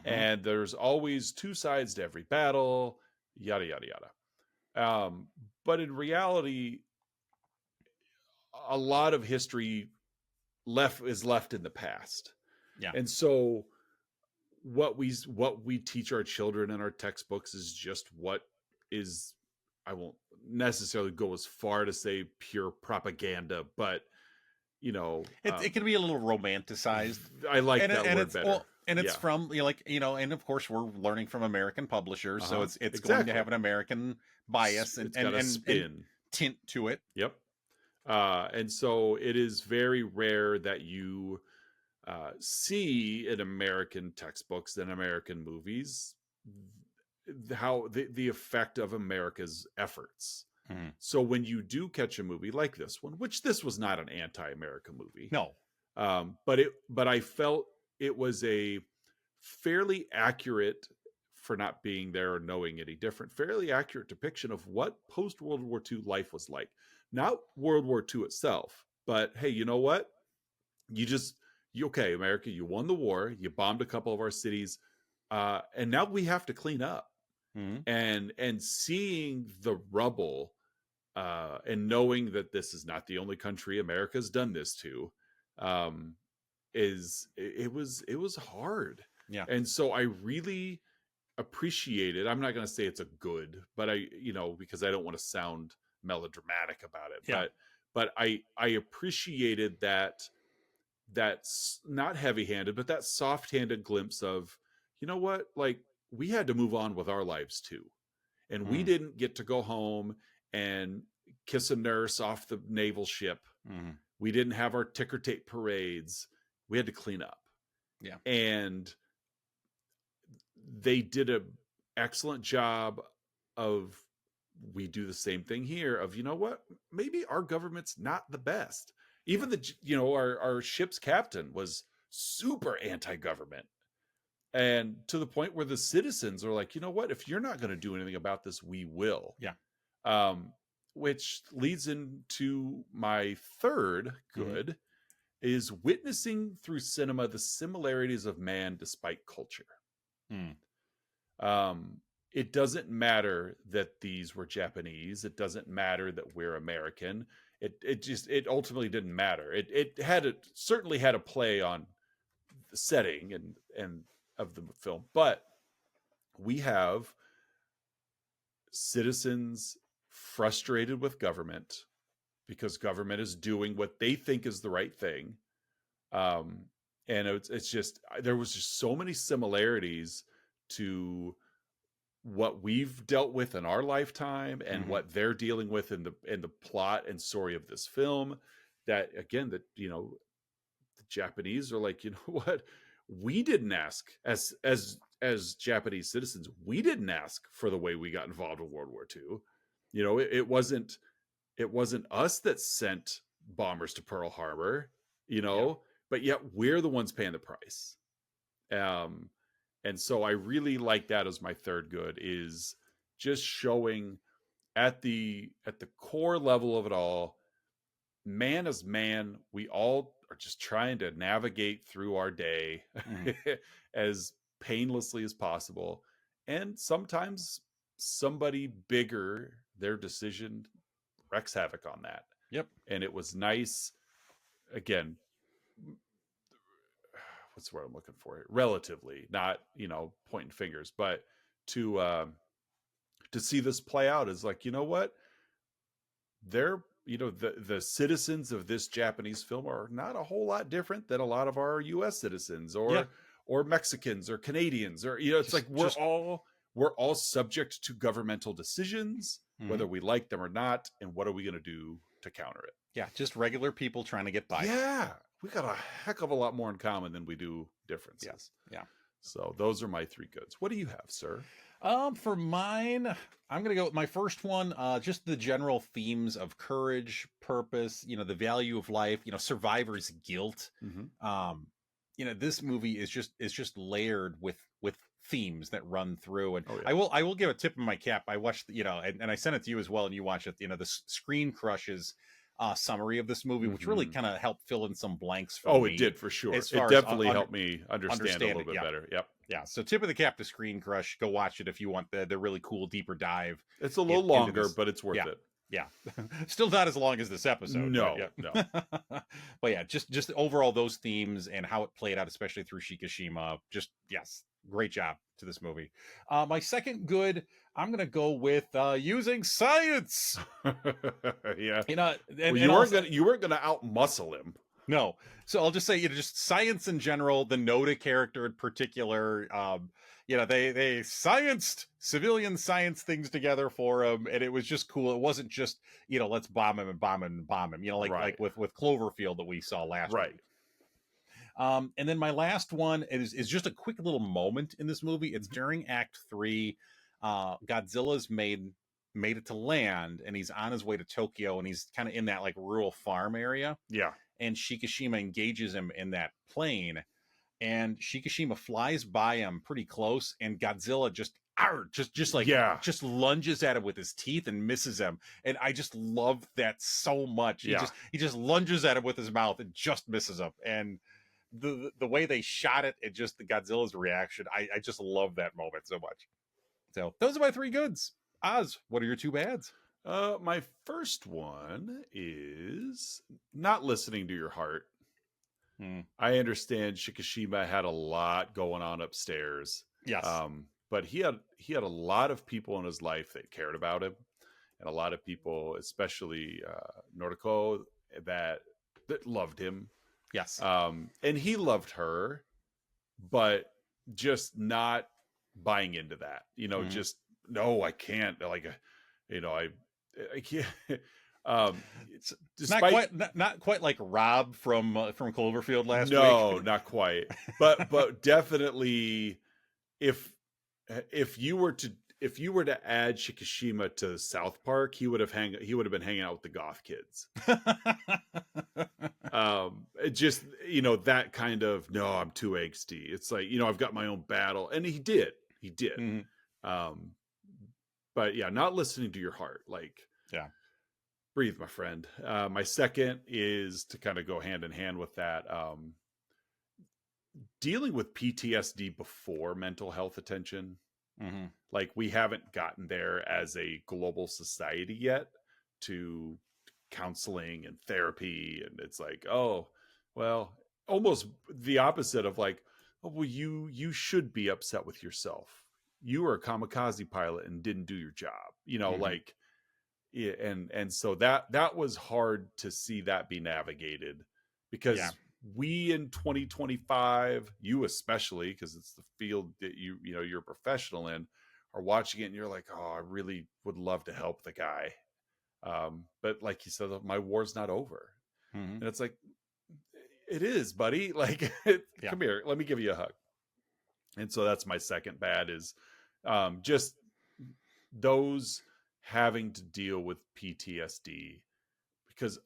And there's always 2 sides to every battle, yada, yada, yada. But in reality, a lot of history is left in the past. Yeah. And so what we teach our children in our textbooks is just what is, I won't necessarily go as far to say pure propaganda, but you know, it can be a little romanticized. I like that word better. Well, and it's from, and of course we're learning from American publishers, so it's exactly going to have an American bias and spin and tint to it. Yep. And so it is very rare that you see in American textbooks and American movies how the effect of America's efforts. So when you do catch a movie like this one, which this was not an anti-American movie, no, but I felt it was a fairly accurate, for not being there or knowing any different, fairly accurate depiction of what post World War II life was like. Not World War II itself, but hey, you know what? Okay, America, you won the war, you bombed a couple of our cities, and now we have to clean up. And seeing the rubble, and knowing that this is not the only country America's done this to, it was hard. Yeah. And so I really appreciated, I'm not going to say it's a good, but because I don't want to sound melodramatic about it, yeah. but I appreciated that's not heavy-handed, but that soft-handed glimpse of, you know what, like, we had to move on with our lives too. And we didn't get to go home and kiss a nurse off the naval ship. We didn't have our ticker tape parades. We had to clean up. Yeah. And they did an excellent job of, we do the same thing here of, you know what, maybe our government's not the best. Even our ship's captain was super anti-government. And to the point where the citizens are like, you know what, if you're not going to do anything about this, we will. Yeah. Which leads into my third good, is witnessing through cinema the similarities of man despite culture. It doesn't matter that these were Japanese. It doesn't matter that we're American. It ultimately didn't matter. Certainly had a play on the setting and of the film, but we have citizens frustrated with government because government is doing what they think is the right thing. And it's just, there was just so many similarities to what we've dealt with in our lifetime and what they're dealing with in the plot and story of this film, that again, that, you know, the Japanese are like, you know what, we didn't ask as Japanese citizens, we didn't ask for the way we got involved in World War II. You know, it wasn't us that sent bombers to Pearl Harbor, you know, but yet we're the ones paying the price. And so I really like that as my third good, is just showing at the core level of it all, man is man. We all are just trying to navigate through our day as painlessly as possible. And sometimes somebody bigger, their decision wreaks havoc on that. Yep. And it was nice, again, what's the word I'm looking for? Relatively, not, you know, pointing fingers, but to see this play out is like, you know what? They're, you know, the citizens of this Japanese film are not a whole lot different than a lot of our US citizens or Mexicans or Canadians, or, you know, it's like we're all subject to governmental decisions, whether we like them or not. And what are we going to do to counter it? Yeah. Just regular people trying to get by. Yeah. We got a heck of a lot more in common than we do differences. Yeah. So those are my three goods. What do you have, sir? For mine, I'm going to go with my first one. Just the general themes of courage, purpose, you know, the value of life, you know, survivor's guilt. You know, this movie is just layered with themes that run through. And I will give a tip of my cap. I watched, you know, and I sent it to you as well, and you watch it, you know, the Screen Crushes summary of this movie, which really kind of helped fill in some blanks for me. It did, for sure. It definitely helped me understand a little bit better. Yep. Yeah. So tip of the cap to Screen Crush. Go watch it if you want the really cool deeper dive. It's a little longer, but it's worth it. Yeah. Still not as long as this episode. No. But yeah, just overall those themes and how it played out, especially through Shikishima. Just, yes, great job to this movie. My second good, I'm going to go with using science. Yeah. You know, you weren't going to out muscle him. No. So I'll just say, you know, just science in general, the Noda character in particular, you know, they scienced civilian science things together for him, and it was just cool. It wasn't just, you know, let's bomb him and bomb him and bomb him, you know, like with Cloverfield that we saw last week. And then my last one is just a quick little moment in this movie. It's during Act 3. Godzilla's made it to land, and he's on his way to Tokyo, and he's kind of in that like rural farm area. Yeah. And Shikishima engages him in that plane, and Shikishima flies by him pretty close, and Godzilla just lunges at him with his teeth and misses him. And I just love that so much. He just lunges at him with his mouth and just misses him. And the way they shot it, and just the Godzilla's reaction, I just love that moment so much. So those are my three goods. Oz, what are your two bads? My first one is not listening to your heart. I understand Shikishima had a lot going on upstairs. Yes. But he had a lot of people in his life that cared about him, and a lot of people, especially Noriko, that loved him. Yes. And he loved her, but just not buying into that. You know, just no, I can't. Like, you know, I can't. It's not quite like Rob from Cloverfield last week. No, not quite. But definitely, if you were to add Shikishima to South Park, he would have been hanging out with the goth kids. Just, you know, that kind of, no, I'm too angsty. It's like, you know, I've got my own battle, and he did. But yeah, not listening to your heart. Like, yeah, breathe, my friend. My second is to kind of go hand in hand with that. Dealing with PTSD before mental health attention. Mm-hmm. Like, we haven't gotten there as a global society yet to counseling and therapy. And it's like, oh, well, almost the opposite of like, oh, well, you should be upset with yourself. You were a kamikaze pilot and didn't do your job, Mm-hmm. like, yeah. And so that was hard to see that be navigated, Yeah. because we in 2025, you especially, because it's the field that you're a professional in, are watching it and you're like, oh, I really would love to help the guy. But like you said, my war's not over. Mm-hmm. And it's like, it is, buddy. Like, Yeah. come here, let me give you a hug. And so that's my second bad, is just those having to deal with PTSD, because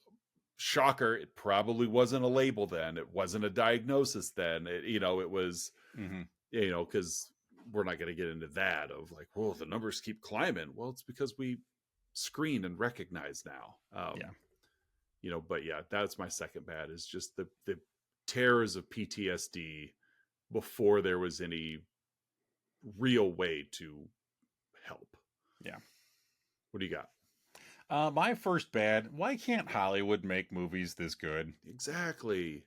shocker, it probably wasn't a label then, it wasn't a diagnosis then, it was, Mm-hmm. because we're not going to get into that of like, well, the numbers keep climbing. Well, it's because we screen and recognize now. Yeah. But yeah, that's my second bad, is just the terrors of PTSD before there was any real way to help. Yeah. What do you got? My first bad, why can't Hollywood make movies this good? Exactly.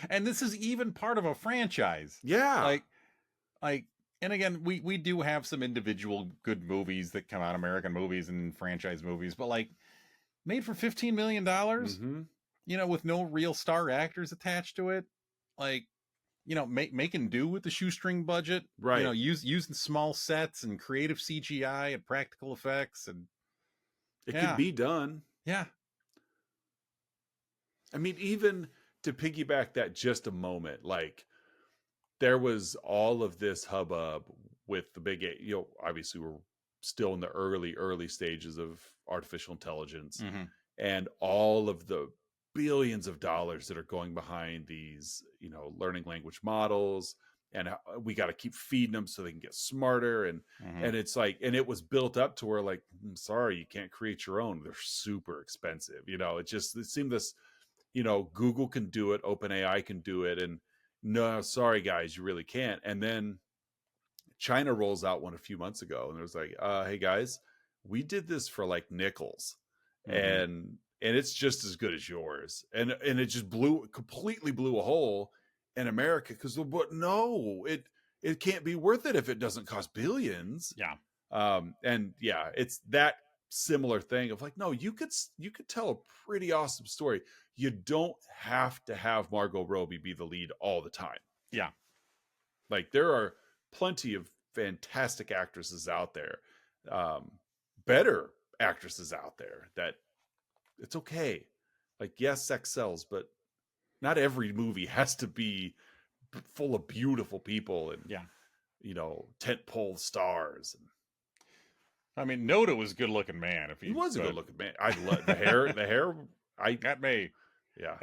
And this is even part of a franchise. Yeah. Like, and again, we do have some individual good movies that come out, American movies and franchise movies, but like, made for $15 million, with no real star actors attached to it. Like, making do with the shoestring budget, right. Using small sets and creative CGI and practical effects, and it can be done. Yeah. I mean, even to piggyback that just a moment, like, there was all of this hubbub with the big, obviously we're still in the early stages of artificial intelligence, and all of the billions of dollars that are going behind these, learning language models, and we got to keep feeding them so they can get smarter. And it's like, and it was built up to where, like, sorry, you can't create your own. They're super expensive. It seemed this, Google can do it, OpenAI can do it, and no, sorry guys, you really can't. And then China rolls out one a few months ago, and it was like, hey guys, we did this for like nickels, and it's just as good as yours. And it just completely blew a hole in America, because, but no, it can't be worth it if it doesn't cost billions. Yeah. And yeah, it's that similar thing of like, no, you could tell a pretty awesome story. You don't have to have Margot Robbie be the lead all the time. Yeah. Like, there are plenty of fantastic actresses out there, better actresses out there, that it's okay. Like, yes, sex sells, but not every movie has to be full of beautiful people and, tentpole stars. And I mean, Noda was a good looking man. He was a good looking man. I love the hair. Got me. Yeah.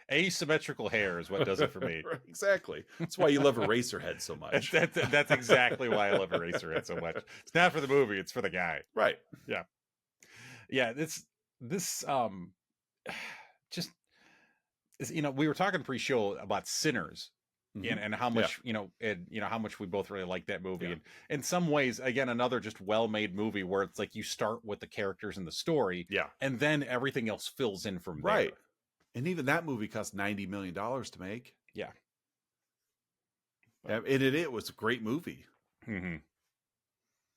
Asymmetrical hair is what does it for me. Exactly. That's why you love Eraserhead so much. That's exactly why I love Eraserhead so much. It's not for the movie, it's for the guy. Right. Yeah. Yeah. This just, we were talking pre-show about Sinners. And how much, how much we both really like that movie. And in some ways, again, another just well-made movie where it's like you start with the characters and the story, and then everything else fills in from there. Right. And even that movie cost $90 million to make. Yeah. And it was a great movie.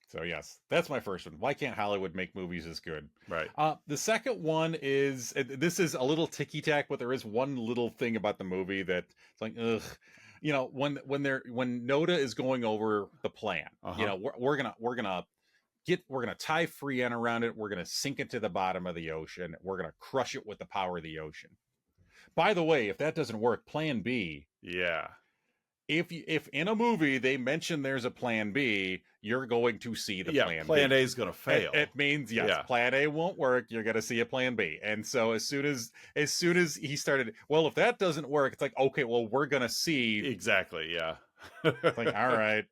So yes, that's my first one. Why can't Hollywood make movies as good? Right. The second one is, this is a little ticky-tack, but there is one little thing about the movie that it's like, ugh. When Noda is going over the plan, we're gonna tie Freon around it. We're gonna sink it to the bottom of the ocean. We're gonna crush it with the power of the ocean. By the way, if that doesn't work, Plan B. Yeah. If in a movie they mention there's a Plan B, you're going to see the Plan B. Plan A is going to fail. It means Plan A won't work. You're going to see a Plan B. And so as soon as he started, well, if that doesn't work, it's like, okay, well, we're going to see. Exactly. Yeah. It's like, all right.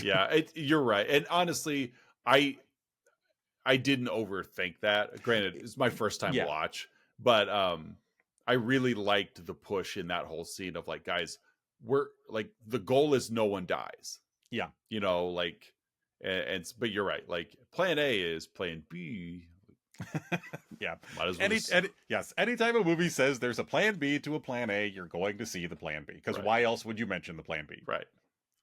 Yeah, you're right. And honestly, I didn't overthink that. Granted, it's my first time watch, but I really liked the push in that whole scene of like, guys, we're like, the goal is no one dies. Yeah. You know, like, but you're right. Like, plan A is plan B. Yeah. Might as well just Yes. Anytime a movie says there's a plan B to a plan A, you're going to see the plan B. Because right, why else would you mention the plan B? right.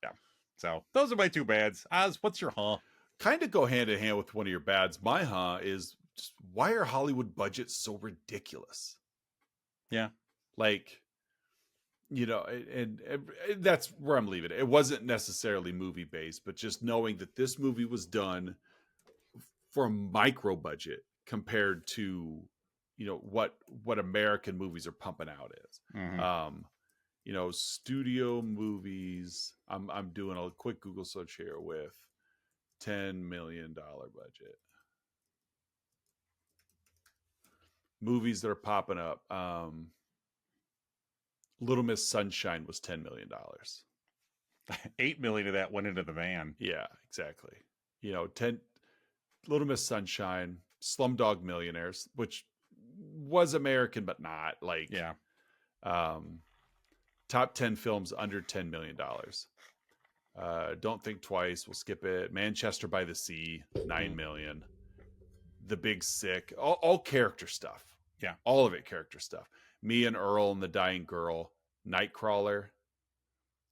Yeah. So those are my two bads. Oz, what's your huh? Kind of go hand in hand with one of your bads. My is just, why are Hollywood budgets so ridiculous? Yeah. Like, you know, and that's where I'm leaving it. It wasn't necessarily movie based, but just knowing that this movie was done for a micro budget compared to, you know, what American movies are pumping out is. Mm-hmm. You know, studio movies. I'm doing a quick Google search here with $10 million budget. Movies that are popping up. Little Miss Sunshine was $10 million. 8 million of that went into the van. Yeah, exactly. You know, Little Miss Sunshine, Slumdog Millionaires, which was American but not. Like, Yeah. Top 10 films under $10 million. Don't Think Twice. We'll skip it. Manchester by the Sea, 9 million. The Big Sick, all character stuff. Yeah. All of it character stuff. Me and Earl and the Dying Girl, Nightcrawler,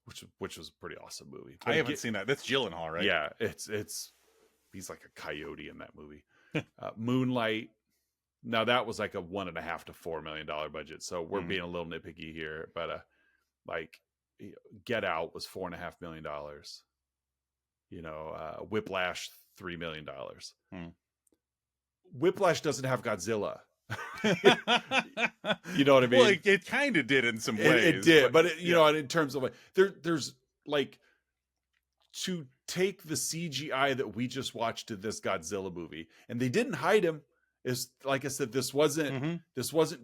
which was a pretty awesome movie. But I haven't seen that. That's Gyllenhaal, right? Yeah, it's he's like a coyote in that movie. Moonlight. Now that was like a $1.5 to $4 million budget, so we're being a little nitpicky here. But like, Get Out was $4.5 million. You know, Whiplash $3 million. Whiplash doesn't have Godzilla. You know what I mean? Well, it kind of did in some ways. It did, but you know, in terms of like, there's like, to take the CGI that we just watched to this Godzilla movie, and they didn't hide him. Is, like I said, this wasn't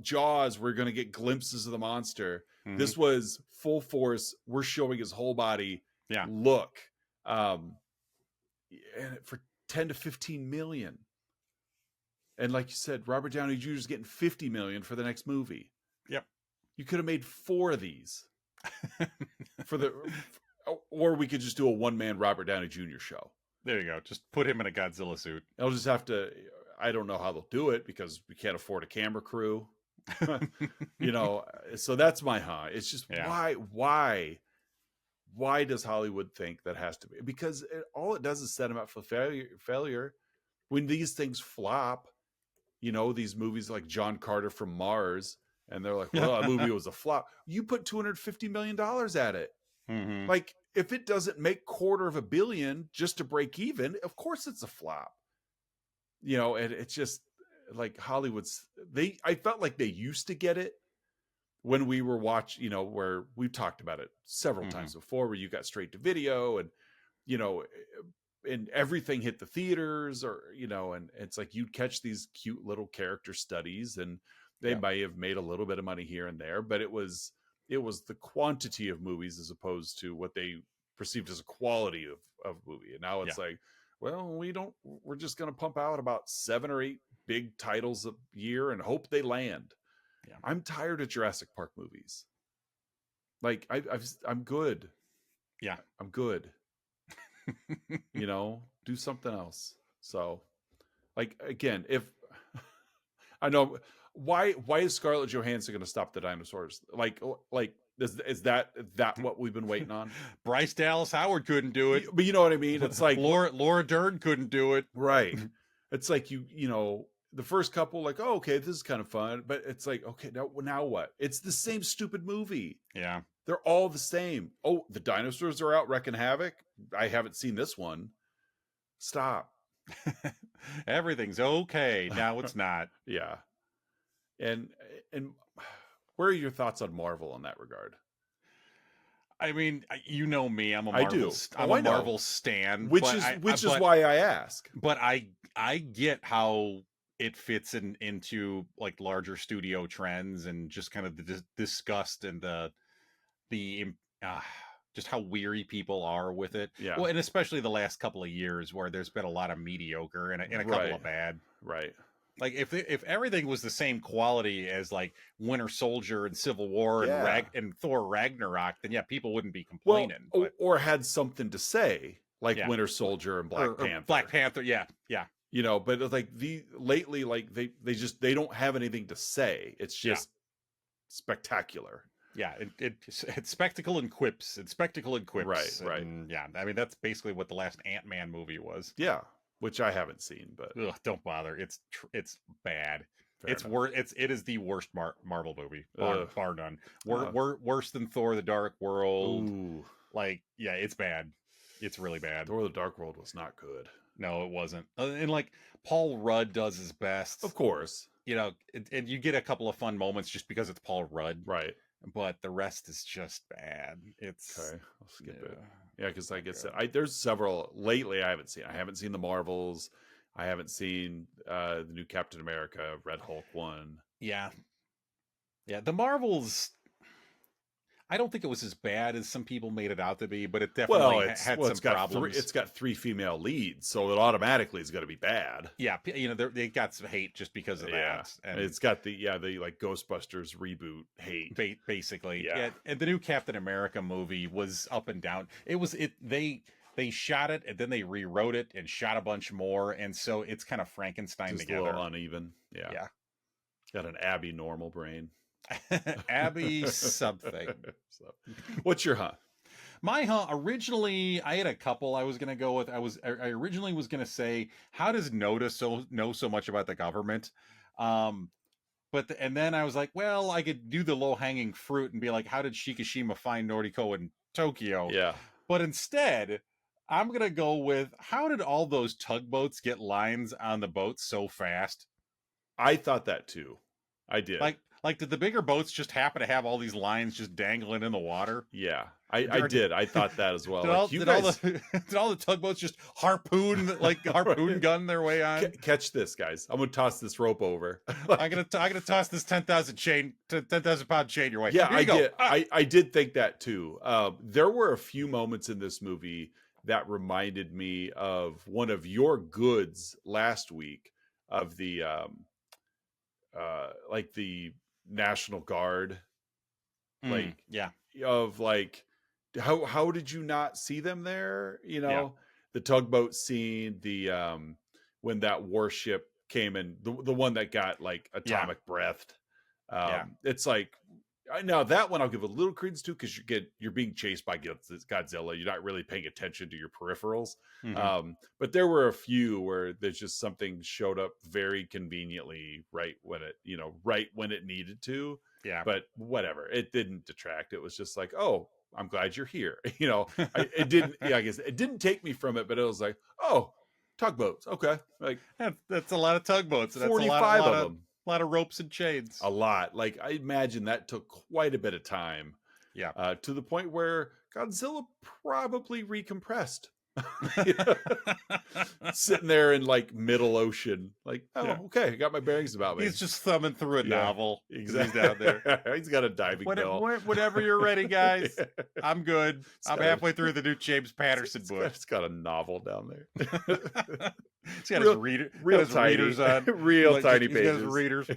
Jaws. We're going to get glimpses of the monster. This was full force. We're showing his whole body. Yeah. Look, and for 10 to 15 million. And like you said, Robert Downey Jr. is getting 50 million for the next movie. Yep. You could have made 4 of these or we could just do a one-man Robert Downey Jr. show. There you go. Just put him in a Godzilla suit. I'll just have to, I don't know how they'll do it because we can't afford a camera crew. You know, so that's my It's just, why does Hollywood think that has to be? Because all it does is set them up for failure. When these things flop, you know, these movies like John Carter from Mars, and they're like, well, that movie was a flop. You put $250 million at it. Like, if it doesn't make $250 million just to break even, of course it's a flop. You know, and it's just like I felt like they used to get it when we were watching, you know, where we've talked about it several times before, where you got straight to video and, you know, and everything hit the theaters, or, you know, and it's like you'd catch these cute little character studies and they might have made a little bit of money here and there, but it was the quantity of movies as opposed to what they perceived as a quality of movie. And now it's like, well, we're just going to pump out about 7 or 8 big titles a year and hope they land. Yeah. I'm tired of Jurassic Park movies. Like, I'm good. Yeah. I'm good. You know, do something else. So, like, again, if I know why is Scarlett Johansson going to stop the dinosaurs? Like is that what we've been waiting on? Bryce Dallas Howard couldn't do it, but you know what I mean. It's like Laura Dern couldn't do it, right? It's like you know, the first couple, like, oh, okay, this is kind of fun, but it's like, okay, now what? It's the same stupid movie. Yeah. They're all the same. Oh, the dinosaurs are out wrecking havoc. I haven't seen this one. Stop. Everything's okay. Now it's not. Yeah. And where are your thoughts on Marvel in that regard? I mean, you know me. I'm a Marvel stan, which is why I ask. But I get how it fits into like larger studio trends and just kind of the disgust and the just how weary people are with it. Yeah. Well, and especially the last couple of years where there's been a lot of mediocre and a couple of bad. Right. Like if everything was the same quality as like Winter Soldier and Civil War and Yeah. and Thor Ragnarok, then yeah, people wouldn't be Well, complaining. But or had something to say, like yeah, Winter Soldier and Black or Black Panther. Panther, yeah, yeah, But it's like lately, like they don't have anything to say. It's yeah, just spectacular. yeah. It's spectacle and quips, Right, right. and yeah. I mean, that's basically what the last Ant-Man movie was. Yeah, which I haven't seen, but Ugh, don't bother. It's bad. fair It's enough. worse. It is the worst Marvel movie, bar none. Worse than Thor: The Dark World. Ooh, Like, yeah, it's bad. It's really bad. Thor: The Dark World was not good. No, it wasn't. And like Paul Rudd does his best, Of course, and you get a couple of fun moments just because it's Paul Rudd, right? but the rest is just bad. It's Okay, I'll skip it. Yeah, because like I said, there's several lately I haven't seen. I haven't seen the Marvels. I haven't seen the new Captain America, Red Hulk one. Yeah, the Marvels. I don't think it was as bad as some people made it out to be, but it definitely had some problems. It's got 3 female leads, so it automatically is going to be bad. Yeah, they got some hate just because of that. And it's got the like Ghostbusters reboot hate, basically. Yeah, and the new Captain America movie was up and down. They shot it and then they rewrote it and shot a bunch more, and so it's kind of Frankenstein just together. a little uneven. Yeah. Got an Abby normal brain. Abby something. So, what's your hunt? My hunt, originally I had a couple I was gonna go with. I originally was gonna say, how does Noda know so much about the government? And then I was like, well, I could do the low hanging fruit and be like, how did Shikishima find Noriko in Tokyo? Yeah. But instead, I'm gonna go with, how did all those tugboats get lines on the boats so fast? I thought that too. I did. Like, did the bigger boats just happen to have all these lines just dangling in the water? Yeah, I did. I thought that as well. Did all the tugboats just harpoon gun their way on? Catch this, guys! I'm gonna toss this rope over. I'm gonna toss this 10,000 pound chain your way. Yeah, I did. I did think that too. There were a few moments in this movie that reminded me of one of your goods last week of the like the National Guard, how did you not see them there? The tugboat scene, the when that warship came in, the one that got like atomic breathed. It's like, now that one I'll give a little credence to, because you're being chased by Godzilla. You're not really paying attention to your peripherals. But there were a few where there's just something showed up very conveniently right when it needed to. Yeah. But whatever, it didn't detract. It was just like, oh, I'm glad you're here. It didn't. I guess it didn't take me from it, but it was like, oh, tugboats. Okay, like that's a lot of tugboats. 45 of them. A lot of ropes and chains. A lot. Like, I imagine that took quite a bit of time. Yeah. To the point where Godzilla probably recompressed. Sitting there in like middle ocean. Like, okay, I got my bearings about me. He's just thumbing through a novel. Exactly. He's down there. He's got a diving bell. Whenever you're ready, guys. I'm good. I'm halfway through the new James Patterson book. It's got a novel down there. He's got his readers on. Real tiny pages. He's got his readers.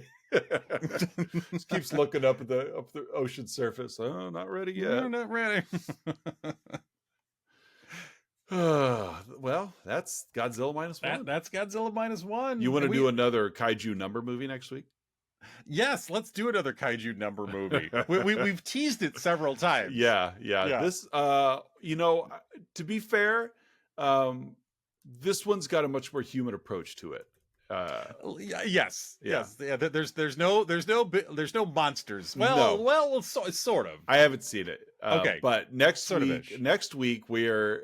Just keeps looking up at the ocean surface. Oh, not ready yet. No, not ready. Well, that's Godzilla Minus One. That's Godzilla Minus One. You want to do another kaiju number movie next week? Yes, let's do another kaiju number movie. We've teased it several times. Yeah. This, to be fair, this one's got a much more human approach to it. Yes. Yeah. There's no monsters. Well, sort of. I haven't seen it. Okay, but next week we're,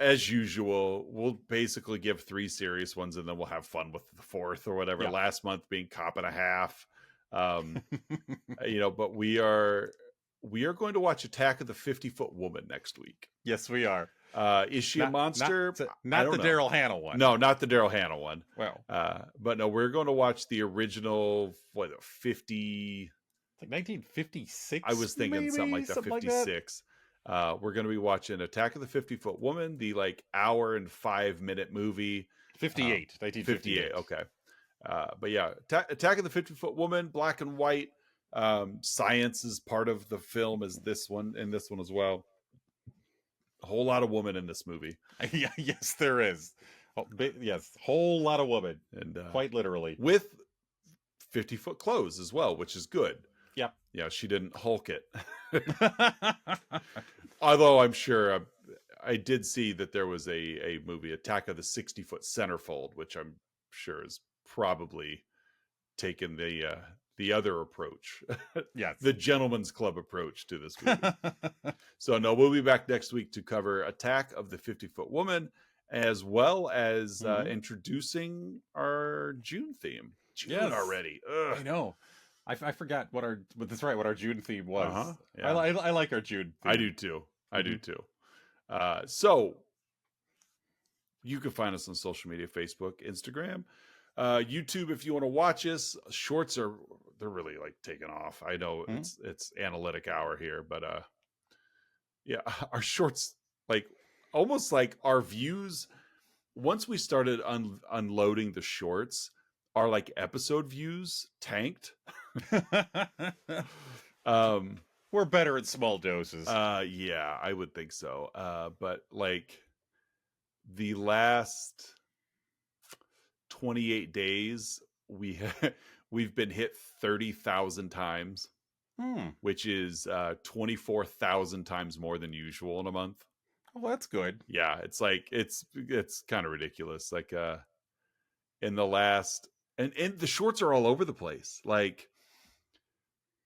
as usual, we'll basically give 3 serious ones, and then we'll have fun with the 4th or whatever. Yeah. Last month being Cop and a Half. But we are going to watch Attack of the 50-Foot Woman next week. Yes, we are. Is she a monster? Not the Daryl Hannah one. No, not the Daryl Hannah one. Well, but no, we're going to watch the original 50. Like 1956. I was thinking something like that. 56. We're going to be watching Attack of the 50-Foot Woman, the like hour and 5 minute movie. 58. 1958. Okay. But yeah, Attack of the 50-Foot Woman, black and white. Science is part of the film as this one as well. A whole lot of woman in this movie. Yeah, yes, there is. Oh, yes, whole lot of woman, and quite literally with 50-foot clothes as well, which is good. Yep. Yeah, she didn't Hulk it. Although I'm sure I did see that there was a movie, Attack of the 60-Foot Centerfold, which I'm sure is probably taken the other approach. Yes. The gentleman's club approach to this movie. So no, we'll be back next week to cover Attack of the 50-Foot Woman, as well as introducing our June theme. June already. Ugh. I know. I forgot what our June theme was. Yeah. I like our June theme. I do too. I do too. So you can find us on social media, Facebook, Instagram, YouTube if you want to watch us. Shorts they're really like taking off. I know it's analytic hour here, but yeah, our shorts, like almost like our views, once we started unloading the shorts, our like episode views tanked. We're better at small doses. Yeah, I would think so. But like the last 28 days, we've been hit 30,000 times, which is 24,000 times more than usual in a month. Well, that's good. Yeah, it's like it's kind of ridiculous. Like in the last and the shorts are all over the place. Like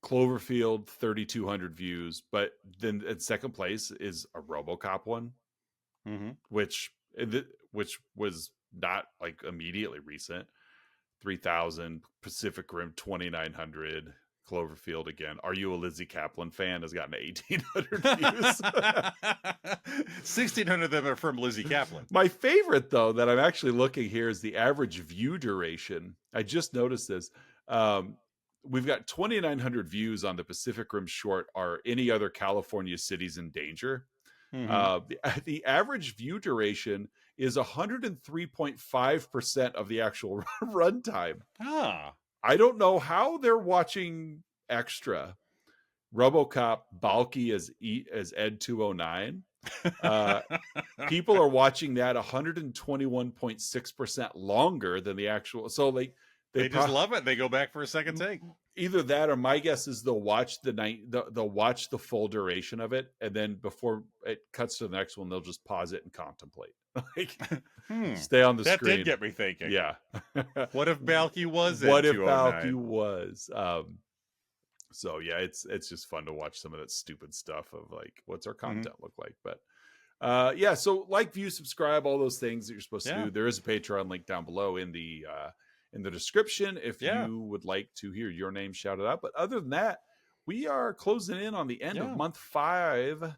Cloverfield, 3,200 views, but then in second place is a RoboCop one, which was not like immediately recent. 3,000. Pacific Rim, 2,900. Cloverfield again. Are You a Lizzie Kaplan fan? Has gotten 1,800 views. 1,600 of them are from Lizzie Kaplan. My favorite, though, that I'm actually looking here is the average view duration. I just noticed this. We've got 2,900 views on the Pacific Rim short. Are any other California cities in danger? The average view duration is 103.5% of the actual runtime. I don't know how they're watching extra. RoboCop, bulky as Ed 209. People are watching that 121.6% longer than the actual. So like they just love it. They go back for a second take. Either that, or my guess is they'll watch they'll watch the full duration of it, and then before it cuts to the next one, they'll just pause it and contemplate. Like, stay on the screen. That did get me thinking. Yeah. What if Balky was? What if Balky was? So yeah, it's just fun to watch some of that stupid stuff of like, what's our content look like? But yeah, so like, view, subscribe, all those things that you're supposed to do. There is a Patreon link down below in the description if you would like to hear your name shouted out. But other than that, we are closing in on the end of month 5.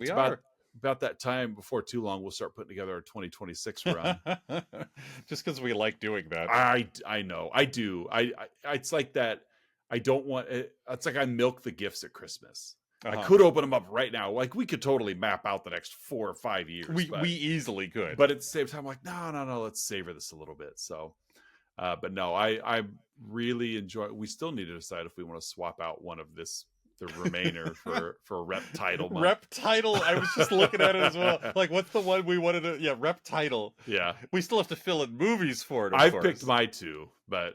We are about that time. Before too long, we'll start putting together our 2026 run. Just because we like doing that. I know, I do. I it's like that. I don't want it. It's like I milk the gifts at Christmas. I could open them up right now. Like, we could totally map out the next 4 or 5 years. We easily could. But at the same time, I'm like, no, let's savor this a little bit. So, but no, I really enjoy. We still need to decide if we want to swap out one of the remainder for rep title month. Rep title. I was just looking at it as well. Like, what's the one we wanted to? Yeah, rep title. Yeah, we still have to fill in movies for it. I've picked my 2, but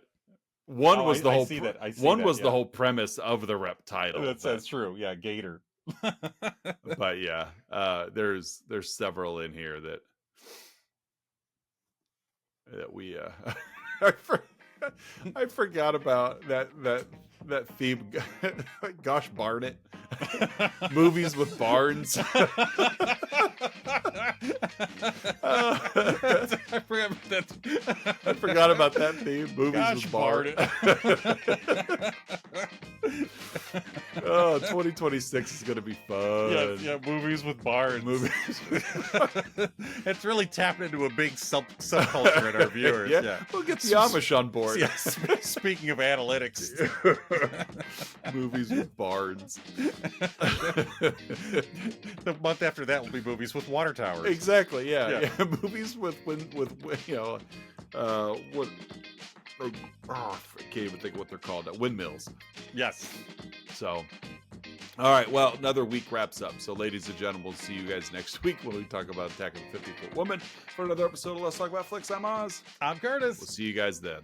one was the whole. The whole premise of the rep title. That's true. Yeah, Gator. But yeah, there's several in here that we I forgot about that theme. Gosh, Barnett. Movies with barns. I forgot about that theme. Movies with barns. Oh, 2026 is going to be fun. Yeah, movies with barns. It's really tapping into a big subculture in our viewers. Yeah. We'll get the Amish on board. Yeah, speaking of analytics. Movies with barns. The month after that will be movies with water towers. Exactly. Yeah. Movies with what I can't even think of what they're called. Windmills. Yes. So, all right. Well, another week wraps up. So, ladies and gentlemen, we'll see you guys next week when we talk about Attack of the 50-Foot Woman for another episode of Let's Talk About Flicks. I'm Oz. I'm Curtis. We'll see you guys then.